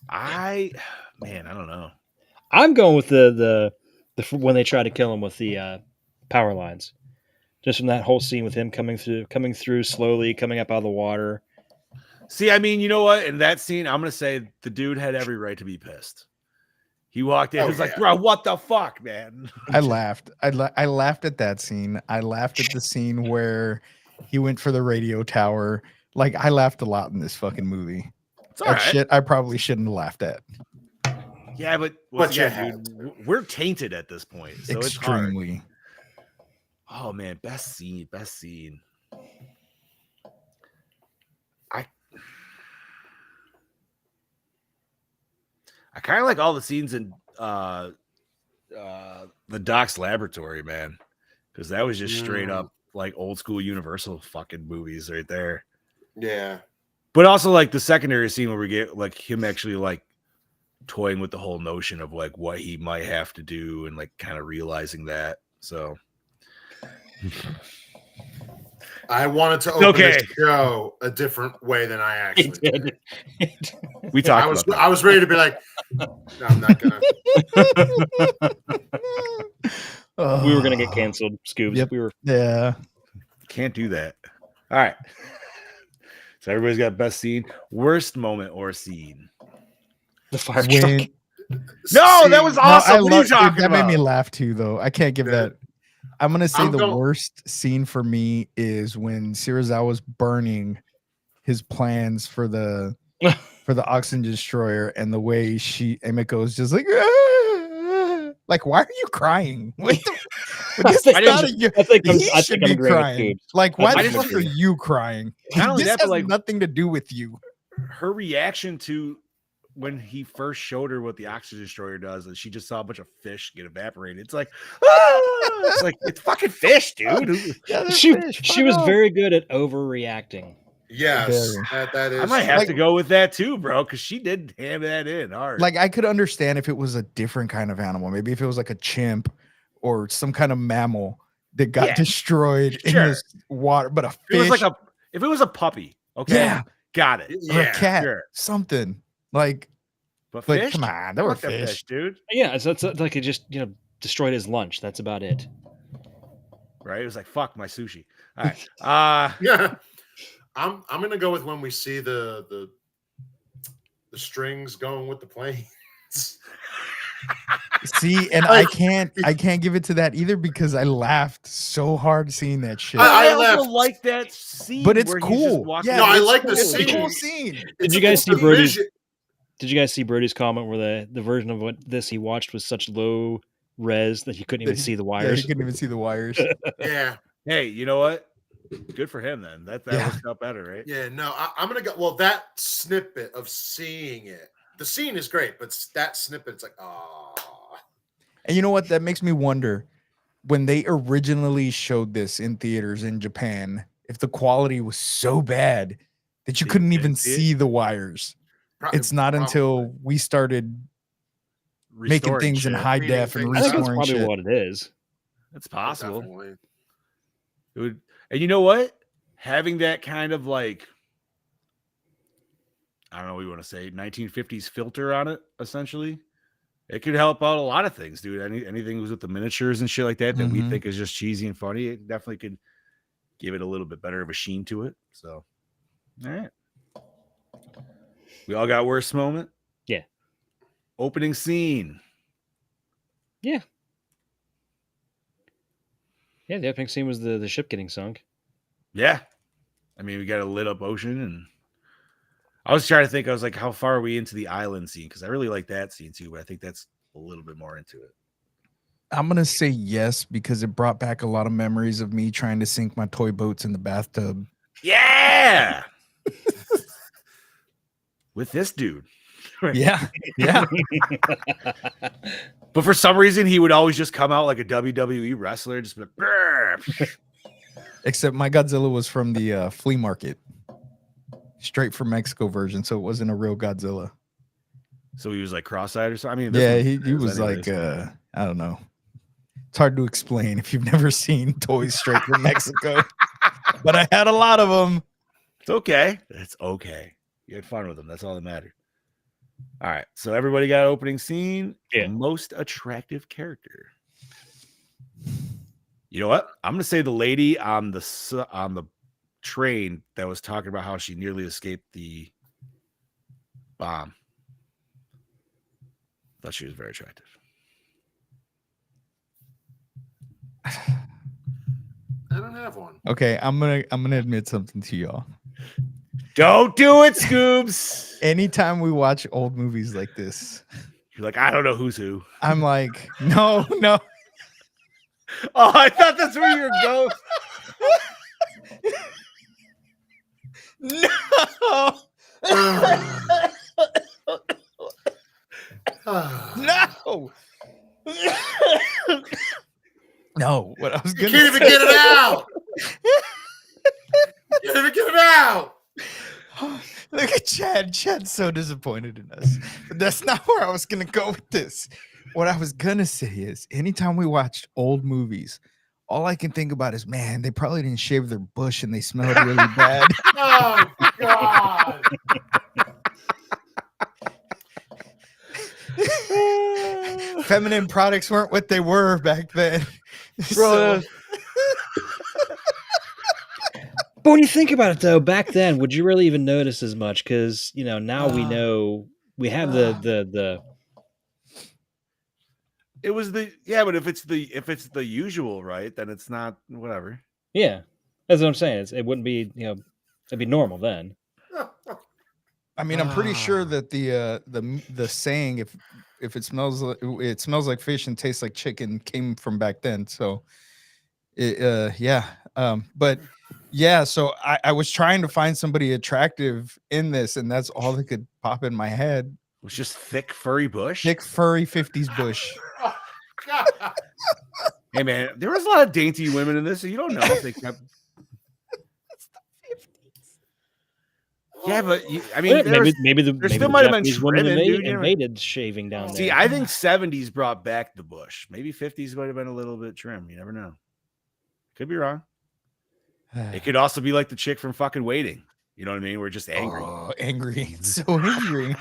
I don't know. I'm going with the when they try to kill him with the power lines. Just from that whole scene with him coming through slowly, coming up out of the water. See, I mean, you know what? In that scene, I'm gonna say the dude had every right to be pissed. He walked in, he was like, "Bro, what the fuck, man?" I laughed. I laughed at that scene. I laughed at the scene where he went for the radio tower. Like, I laughed a lot in this fucking movie. It's all right. Shit I probably shouldn't have laughed at. Yeah, but dude, we're tainted at this point. So Extremely. It's hard. Oh man, best scene. I kind of like all the scenes in the Doc's laboratory, man, because that was just straight up like old school Universal fucking movies right there. Yeah. But also like the secondary scene where we get like him actually like toying with the whole notion of like what he might have to do and like kind of realizing that. So I wanted to open the show a different way than I actually did. We talked about that. I was ready to be like, no, I'm not gonna. We were gonna get canceled, Scoobs. Yep. We were. Yeah. Can't do that. All right. So everybody's got best scene, worst moment or scene. The fire truck. No, that was awesome. What are you talking that about? made me laugh too, though. I can't give that. I'm gonna say the going- worst scene for me is when Serizawa's burning his plans for the oxygen destroyer, and the way Emiko is just like, like, why are you crying? What the, I think he I'm should be agreeing with crying. Scoobs. Like, why the think fuck I'm are agreeing. you crying? Not only This that, but, has like, nothing to do with you. her reaction to when he first showed her what the oxygen destroyer does, and she just saw a bunch of fish get evaporated. It's like, it's like it's fucking fish, dude. Yeah, She fuck was off. very good at overreacting. Yes, that is. I might have Like- to go with that too, bro, because she did ham that in hard. Like, I could understand if it was a different kind of animal. Maybe if it was like a chimp or some kind of mammal that got destroyed in this water, but a fish, it was like if it was a puppy, okay, yeah, got it. or a cat, sure. something like. But But fish, come on, there were Fuck that fish. dude. Yeah, it's like it just destroyed his lunch. That's about it. Right? It was like fuck my sushi. All right. Yeah. I'm gonna go with when we see the strings going with the planes. See, and I can't give it to that either because I laughed so hard seeing that shit. I I also left. like that scene, But it's where he's just cool. walking Yeah, No, I around. like the it's a scene. cool scene. Did you guys It's see the Brody's? vision. Did you guys see Brody's comment where the version of what this he watched was such low res that he couldn't even see the Yeah, he wires? couldn't even see the wires. Yeah, Hey, you know what? Good for him then. That Yeah. worked out better, right? yeah. No, I'm gonna go. Well, that snippet of seeing it, the scene is great, but that snippet, it's like, oh, And you know what? That makes me wonder when they originally showed this in theaters in Japan, if the quality was so bad that you That you couldn't even didn't see it? see the wires. It's not until we started making Restoring things in shit. high Cleaning def and things I think that's restoring probably shit. what it is. It's possible. Definitely. It would, and you know what? Having that kind of like, I don't know what you want to say, 1950s filter on it, essentially, it could help out a lot of things, dude. Anything with the miniatures and shit like that we Mhm. think is just cheesy and funny, it definitely could give it a little bit better of a sheen to it. So, all right. We all got worst moment? Yeah. Opening scene. Yeah. Yeah, the opening scene was the ship getting sunk. Yeah. I mean, we got a lit up ocean, and I was trying to think, I was like, how far are we into the island scene? Because I really like that scene too, but I think that's a little bit more into it. I'm gonna say yes because it brought back a lot of memories of me trying to sink my toy boats in the bathtub. Yeah. With this dude. Yeah, yeah. But for some reason, he would always just come out like a WWE wrestler, just be like, "Brr." Except my Godzilla was from the flea market, straight from Mexico version, so it wasn't a real Godzilla. So he was like cross-eyed or something. I mean, this Yeah, one he is was anyways. like I don't know. It's hard to explain if you've never seen toys straight from Mexico. But I had a lot of them. It's okay. It's okay. You had fun with them. That's all that mattered. All right. So everybody got opening scene. Yeah. Most attractive character. You know what? I'm gonna say the lady on the train that was talking about how she nearly escaped the bomb. Thought she was very attractive. I don't have one. Okay, I'm gonna admit something to y'all. Don't do it, Scoobs. Anytime we watch old movies like this, You're like, I don't know who's who. I'm like, no. Oh, I thought that's where you were going. No. No. No, what I was You gonna can't even say- get it out. You can't even get it out. Look at Chad. Chad's so disappointed in us. But that's not where I was gonna go with this. What I was gonna say is anytime we watched old movies, all I can think about is, man, they probably didn't shave their bush and they smelled really bad. Oh God. Feminine products weren't what they were back then. Bro, But when you think about it, though, back then, would you really even notice as much? Because now we know we have the it was but if it's the usual, right, then it's not whatever. yeah. That's what I'm saying. It wouldn't be it'd be normal then. I mean, I'm pretty sure that the saying if it smells like fish and tastes like chicken came from back then. So, but yeah. So I was trying to find somebody attractive in this, and that's all that could pop in my head. It was just thick, furry bush. Thick, furry '50s bush. Oh, God. Hey man, there was a lot of dainty women in this, so you don't know if they kept. Yeah, but I mean, Maybe there the still might have been Japanese women trimming, dude. invaded shaving down there. See, I think 70s brought back the bush. Maybe 50s might have been a little bit trim. You never know. Could be wrong. It could also be like the chick from fucking Waiting. You know what I mean? We're just angry. Oh, angry. So angry.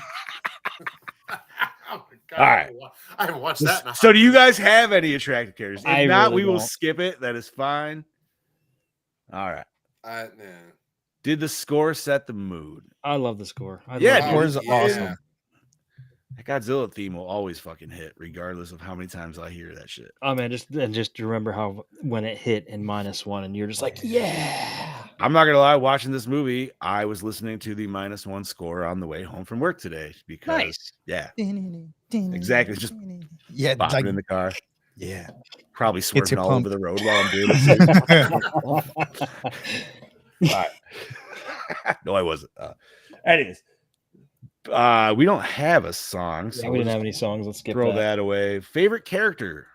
Oh, my God. All right. I haven't watched that. in a So, do you guys have any attractive characters? If I not, really we will don't. skip it. That is fine. All right. Nah. Did the score set the mood? I love the score. Yeah, love dude. Score's Yeah. awesome. That Godzilla theme will always fucking hit, regardless of how many times I hear that shit. Oh man, just remember how when it hit in -1, and you're just like, yeah. I'm not gonna lie, watching this movie, I was listening to the -1 score on the way home from work today because, Nice. yeah, exactly. Just Yeah, bopping like in the car, yeah. probably Gets swerving you all over pumped. the road while I'm doing it. Too. All right. No, I wasn't. Anyways, we don't have a song, so Yeah, we we'll didn't just have any songs. Let's skip throw that. that away. Favorite character?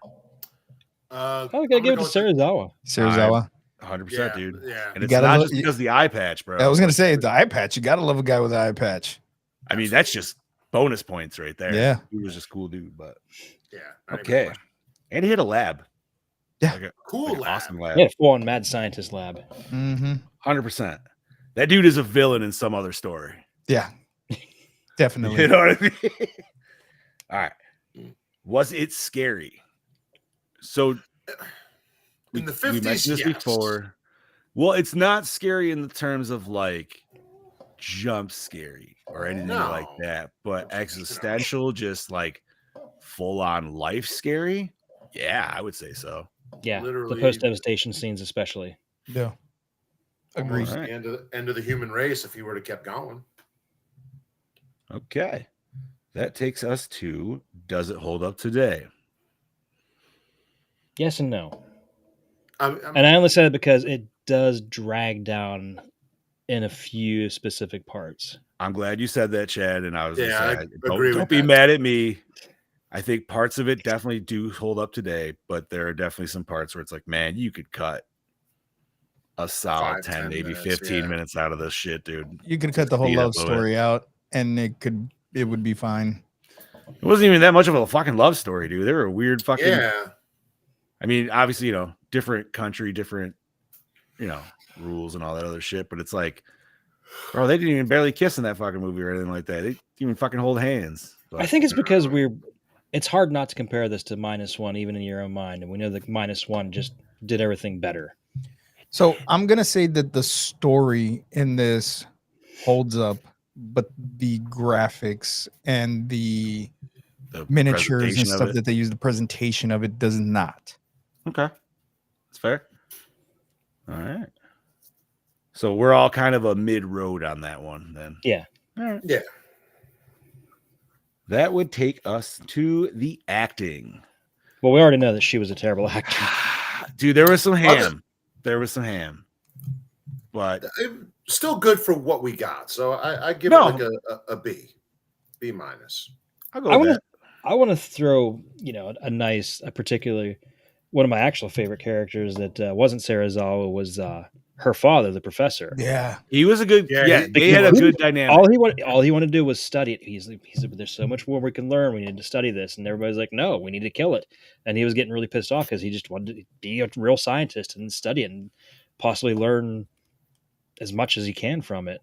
Oh, we gotta give it to Serizawa. Serizawa. 100%, Yeah, dude. yeah. And You it's gotta not lo- just because of the eye patch, bro. I was gonna Like, say the eye patch. You gotta love a guy with an eye patch. I mean, that's just bonus points right there. Yeah. He was just a cool dude, but Yeah. not even a okay. question. And he had a lab. Yeah. Like Cool an lab. awesome lab. Yeah, full on mad scientist lab. Mm-hmm. 100%. That dude is a villain in some other story. Yeah. Definitely. You know what I mean? All right. Was it scary? So In the we 50s, mentioned this yes. before. Well, it's not scary in the terms of like jump scary or anything like No. that, but existential, just like full on life scary. Yeah, I would say so. Yeah, Literally. the post devastation scenes especially. Yeah. Agreed. Almost Alright. the end of the human race if he would have kept going. Okay. That takes us to does it hold up today? Yes and no. I'm, And I only said it because it does drag down in a few specific parts. I'm glad you said that, Chad. And I was Yeah, gonna I say, agree don't with be that. mad at me. I think parts of it definitely do hold up today, but there are definitely some parts where it's like, man, you could cut a solid 5, 10, 10 maybe minutes, 15 yeah. minutes out of this shit, dude. You could cut the whole Speed up love of it. story out, and it would be fine. It wasn't even that much of a fucking love story, dude. They were a weird fucking. Yeah. I mean, obviously, different country, different, rules and all that other shit. But it's like, bro, they didn't even barely kiss in that fucking movie or anything like that. They didn't even fucking hold hands. But I think it's because it's hard not to compare this to -1, even in your own mind. And we know that -1 just did everything better. So I'm gonna say that the story in this holds up, but the graphics and the miniatures and presentation of stuff it. that they use, the presentation of it does not. Okay. That's fair. All right. So we're all kind of a mid road on that one then. Yeah. All right. Yeah. That would take us to the acting. Well, we already know that she was a terrible actor. Dude, there was some ham. There was some ham. But Still good for what we got. So I give No. it like a B. B minus. I'll go with that. I want to throw, a particular one of my actual favorite characters that wasn't Serizawa was her father, the professor. Yeah. He was a good. Yeah, Yeah, he- they had a good dynamic. All he wanted to do was study it. He said, "There's so much more we can learn. We need to study this." And everybody's like, "No, we need to kill it." And he was getting really pissed off because he just wanted to be a real scientist and study it and possibly learn as much as he can from it.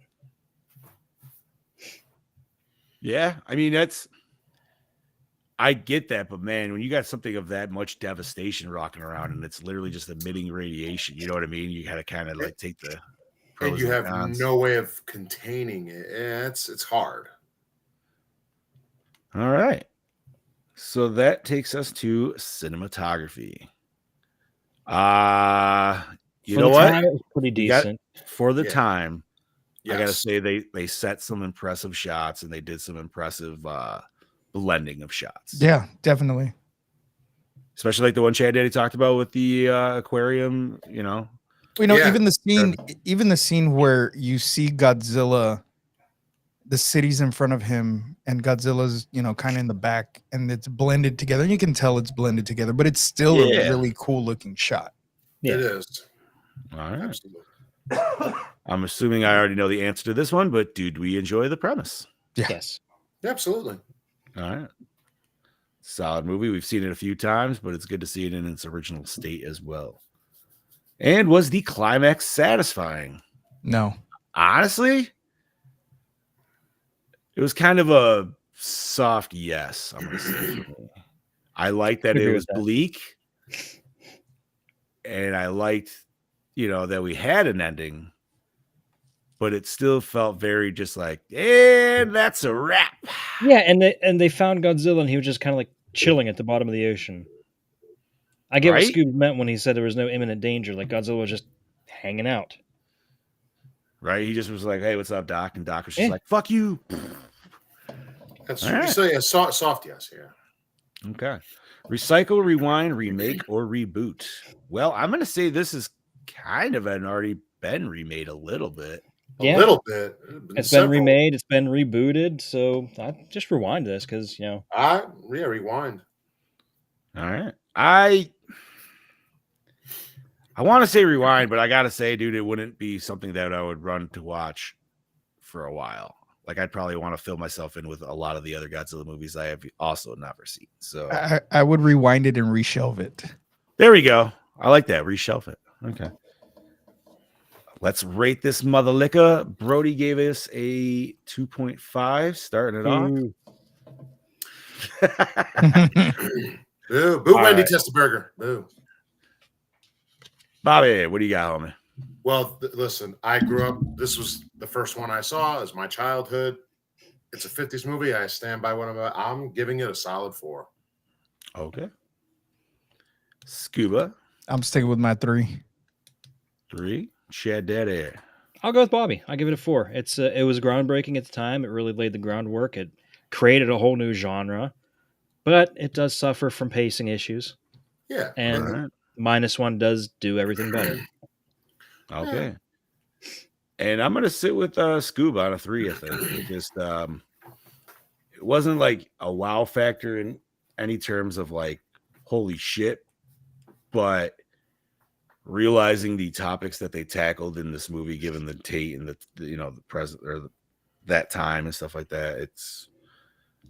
Yeah, I mean I get that, but man, when you got something of that much devastation rocking around and it's literally just emitting radiation, you know what I mean? You got to kind of like take the pros And you have cons. no way of containing it. Yeah, it's hard. All right. So that takes us to cinematography. You For know the what? time, it was pretty You got- decent. For the Yeah. time, I gotta Yes. say they set some impressive shots and they did some impressive blending of shots. Yeah, definitely. Especially like the one Chad Daddy talked about with the aquarium, You know, Yeah. even the scene where you see Godzilla, the city's in front of him, and Godzilla's, kind of in the back, and it's blended together. And you can tell it's blended together, but it's still Yeah. a really cool looking shot. Yeah. It is. All right. Absolutely. I'm assuming I already know the answer to this one, but did we enjoy the premise? Yeah. Yes. Absolutely. All right. Solid movie. We've seen it a few times, but it's good to see it in its original state as well. And was the climax satisfying? No. Honestly, it was kind of a soft yes, I'm going to say. For me. I liked that Agree it with was that. bleak. And I liked, that we had an ending. but it still felt very just like, and that's a wrap. Yeah, and they found Godzilla, and he was just kind of like chilling at the bottom of the ocean. I get what Right? Scoob meant when he said there was no imminent danger. Like Godzilla was just hanging out. Right? He just was like, hey, what's up, Doc? And Doc was just Yeah. like, fuck you. That's All you right. say a soft yes, yeah. Okay. Recycle, rewind, remake, or reboot. Well, I'm going to say this is kind of already been remade a little bit. Yeah. A little bit. It's been remade. It's been rebooted. So I just rewind this because rewind. All right. I want to say rewind, but I got to say, dude, it wouldn't be something that I would run to watch for a while. Like, I'd probably want to fill myself in with a lot of the other Godzilla movies I have also never seen. So I would rewind it and reshelve it. there we go. I like that. Reshelf it. Okay. Let's rate this mother liquor. Brody gave us a 2.5, starting it off. Boo. Boo, Wendy right. Testaburger. Boo. Bobby, what do you got, homie? Well, listen, I grew up. This was the first one I saw. It was my childhood. It's a 50s movie. I stand by what I'm giving it a solid 4. Okay. Scuba. I'm sticking with my 3. 3. Chad Daddy. I'll go with Bobby. I'll give it a 4. It was groundbreaking at the time. It really laid the groundwork. It created a whole new genre, but it does suffer from pacing issues. Yeah. And -1 does do everything better. Okay. And I'm gonna sit with Scuba on a 3, I think. It just it wasn't like a wow factor in any terms of like holy shit, but realizing the topics that they tackled in this movie, given the Tate and the present or that time and stuff like that, it's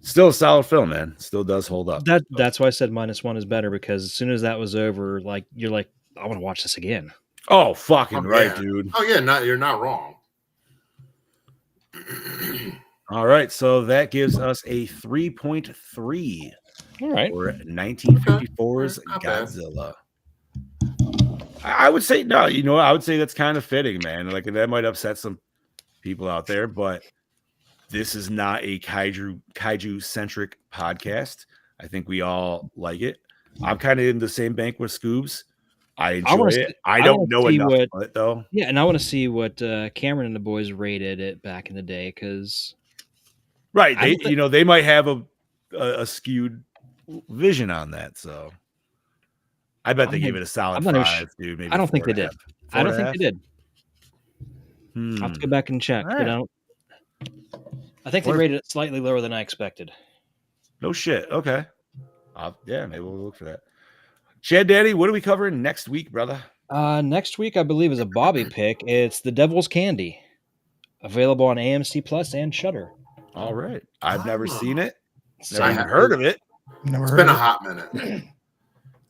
still a solid film, man. Still does hold up. That's why I said -1 is better, because as soon as that was over, like you're like, I want to watch this again. Oh, fucking right, yeah. dude. Oh yeah, you're not wrong. All right, so that gives us a 3.3. All right. For 1954's Not bad. Godzilla. I would say no, I would say that's kind of fitting, man. Like, that might upset some people out there, but this is not a kaiju centric podcast. I think we all like it. I'm kind of in the same bank with Scoobs. I enjoy it. I don't know enough about it though. Yeah, and I want to see what Cameron and the boys rated it back in the day, because right, they might have a skewed vision on that. So I bet they gave it a solid 5, dude. Maybe I don't think they did. I don't think they did. I'll have to go back and check. Right. I think they rated it slightly lower than I expected. No shit. Okay. Yeah, maybe we'll look for that. Chad Daddy, what are we covering next week, brother? Next week, I believe, is a Bobby pick. It's The Devil's Candy, available on AMC Plus and Shudder. All right. I've never seen it. I Never heard of it. It's been a hot minute.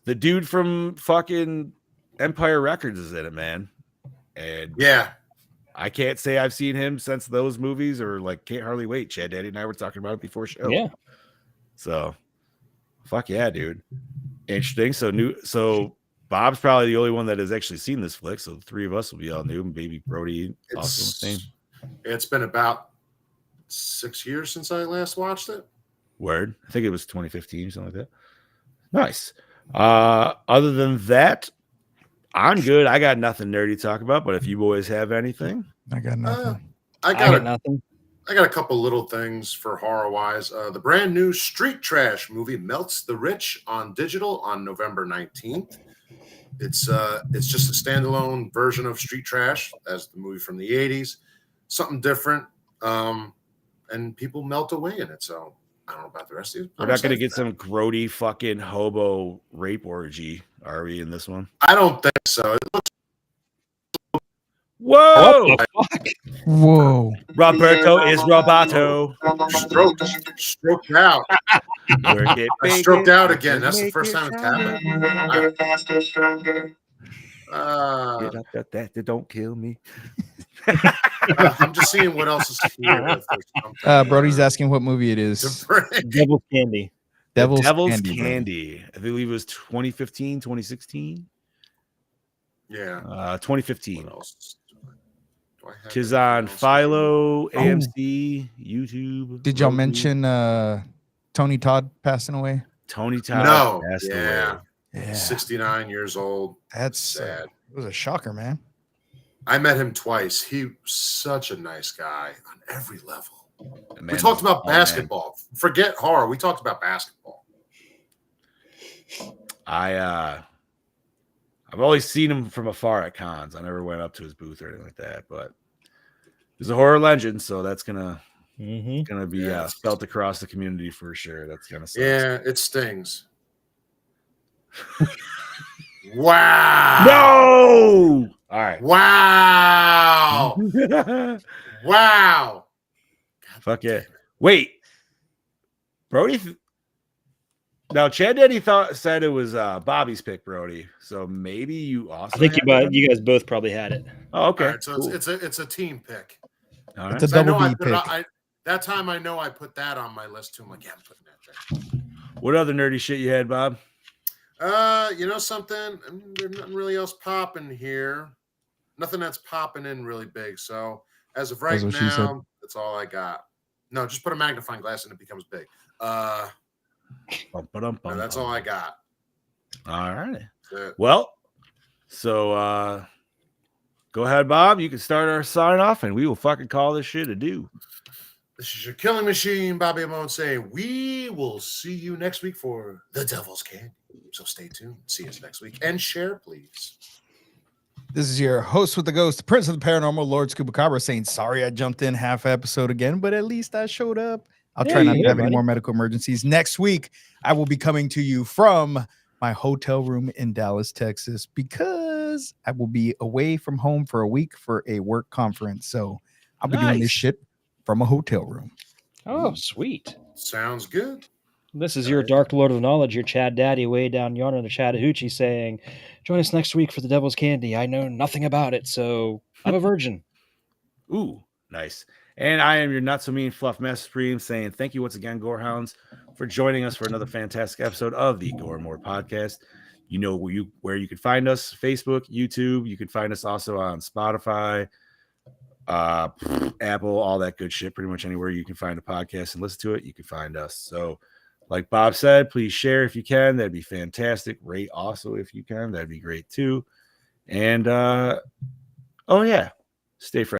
The dude from fucking Empire Records is in it, man. And yeah, I can't say I've seen him since those movies, or like can't hardly wait. Chad Daddy and I were talking about it before show. Yeah. So fuck yeah, dude. Interesting. So Bob's probably the only one that has actually seen this flick. So the 3 of us will be all new, and baby Brody also the same. It's been about 6 years since I last watched it. Word. I think it was 2015, something like that. Nice. Other than that, I'm good. I got nothing nerdy to talk about, but if you boys have anything, I got nothing. I got nothing. I got a couple little things for horror wise. The brand new Street Trash movie Melts the Rich on digital on November 19th. It's just a standalone version of Street Trash as the movie from the 80s. Something different. And people melt away in it. So I don't know about the rest of you. We're not going to get some grody fucking hobo rape orgy, are we, in this one? I don't think so. It looks Whoa! Whoa! Roberto is Roboto. stroked out. Work it, I stroked out again. That's the first time it's happened. Get up that don't kill me. I'm just seeing what else is here. Brody's asking what movie it is. Devil's Candy. Devil's Candy. I believe it was 2015, 2016. Yeah. 2015. What else? Do I have Tis anything on else? Philo, AMC, YouTube. Did y'all Roku. mention Tony Todd passing away? Tony Todd No. passed Yeah. away? Yeah, 69 years old. that's sad. It was a shocker, man. I met him twice. He was such a nice guy on every level. Man, We talked about oh, man. basketball. Forget horror. We talked about basketball. I've always seen him from afar at cons. I never went up to his booth or anything like that, but he's a horror legend, so that's gonna be felt across the community for sure. That's gonna suck. Yeah, it stings. Wow. No. All right. Wow. Wow. Fuck yeah. Wait. Brody. Now, Chad Daddy said it was Bobby's pick, Brody. So maybe you also. I think had that? you guys both probably had it. Oh, okay. All right, so cool. it's a team pick. All right. It's a I know double I D put it pick. that time I know I put that on my list too. I'm like, yeah, I'm putting that there. What other nerdy shit you had, Bob? You know something? There's nothing really else popping here. Nothing that's popping in really big. So as of right That's what she said. now, that's all I got. No, just put a magnifying glass and it becomes big. No, that's all I got. All right. That's it. Well, so go ahead, Bob. You can start our sign off, and we will fucking call this shit a do. This is your killing machine, Bobby Amone, saying we will see you next week for The Devil's Candy. So stay tuned. See us next week. And share, please. This is your host with the ghost, Prince of the Paranormal, Lord Scubacabra, saying sorry I jumped in half episode again, but at least I showed up. I'll try not to have any more medical emergencies. Next week, I will be coming to you from my hotel room in Dallas, Texas, because I will be away from home for a week for a work conference. So I'll be doing this shit from a hotel room. Oh, sweet. Sounds good. This is your Dark Lord of Knowledge, your Chad Daddy way down yonder in the Chattahoochee saying, join us next week for the Devil's Candy. I know nothing about it, so I'm a virgin. Ooh, nice. And I am your not so mean Fluff Master Supreme saying thank you once again, Gorehounds, for joining us for another fantastic episode of the Gore More Podcast. You know where you can find us: Facebook, YouTube. You can find us also on Spotify, Apple, all that good shit. Pretty much anywhere you can find a podcast and listen to it, you can find us. So, like Bob said, please share if you can. That'd be fantastic. Rate also if you can. That'd be great too. And oh yeah, stay fresh.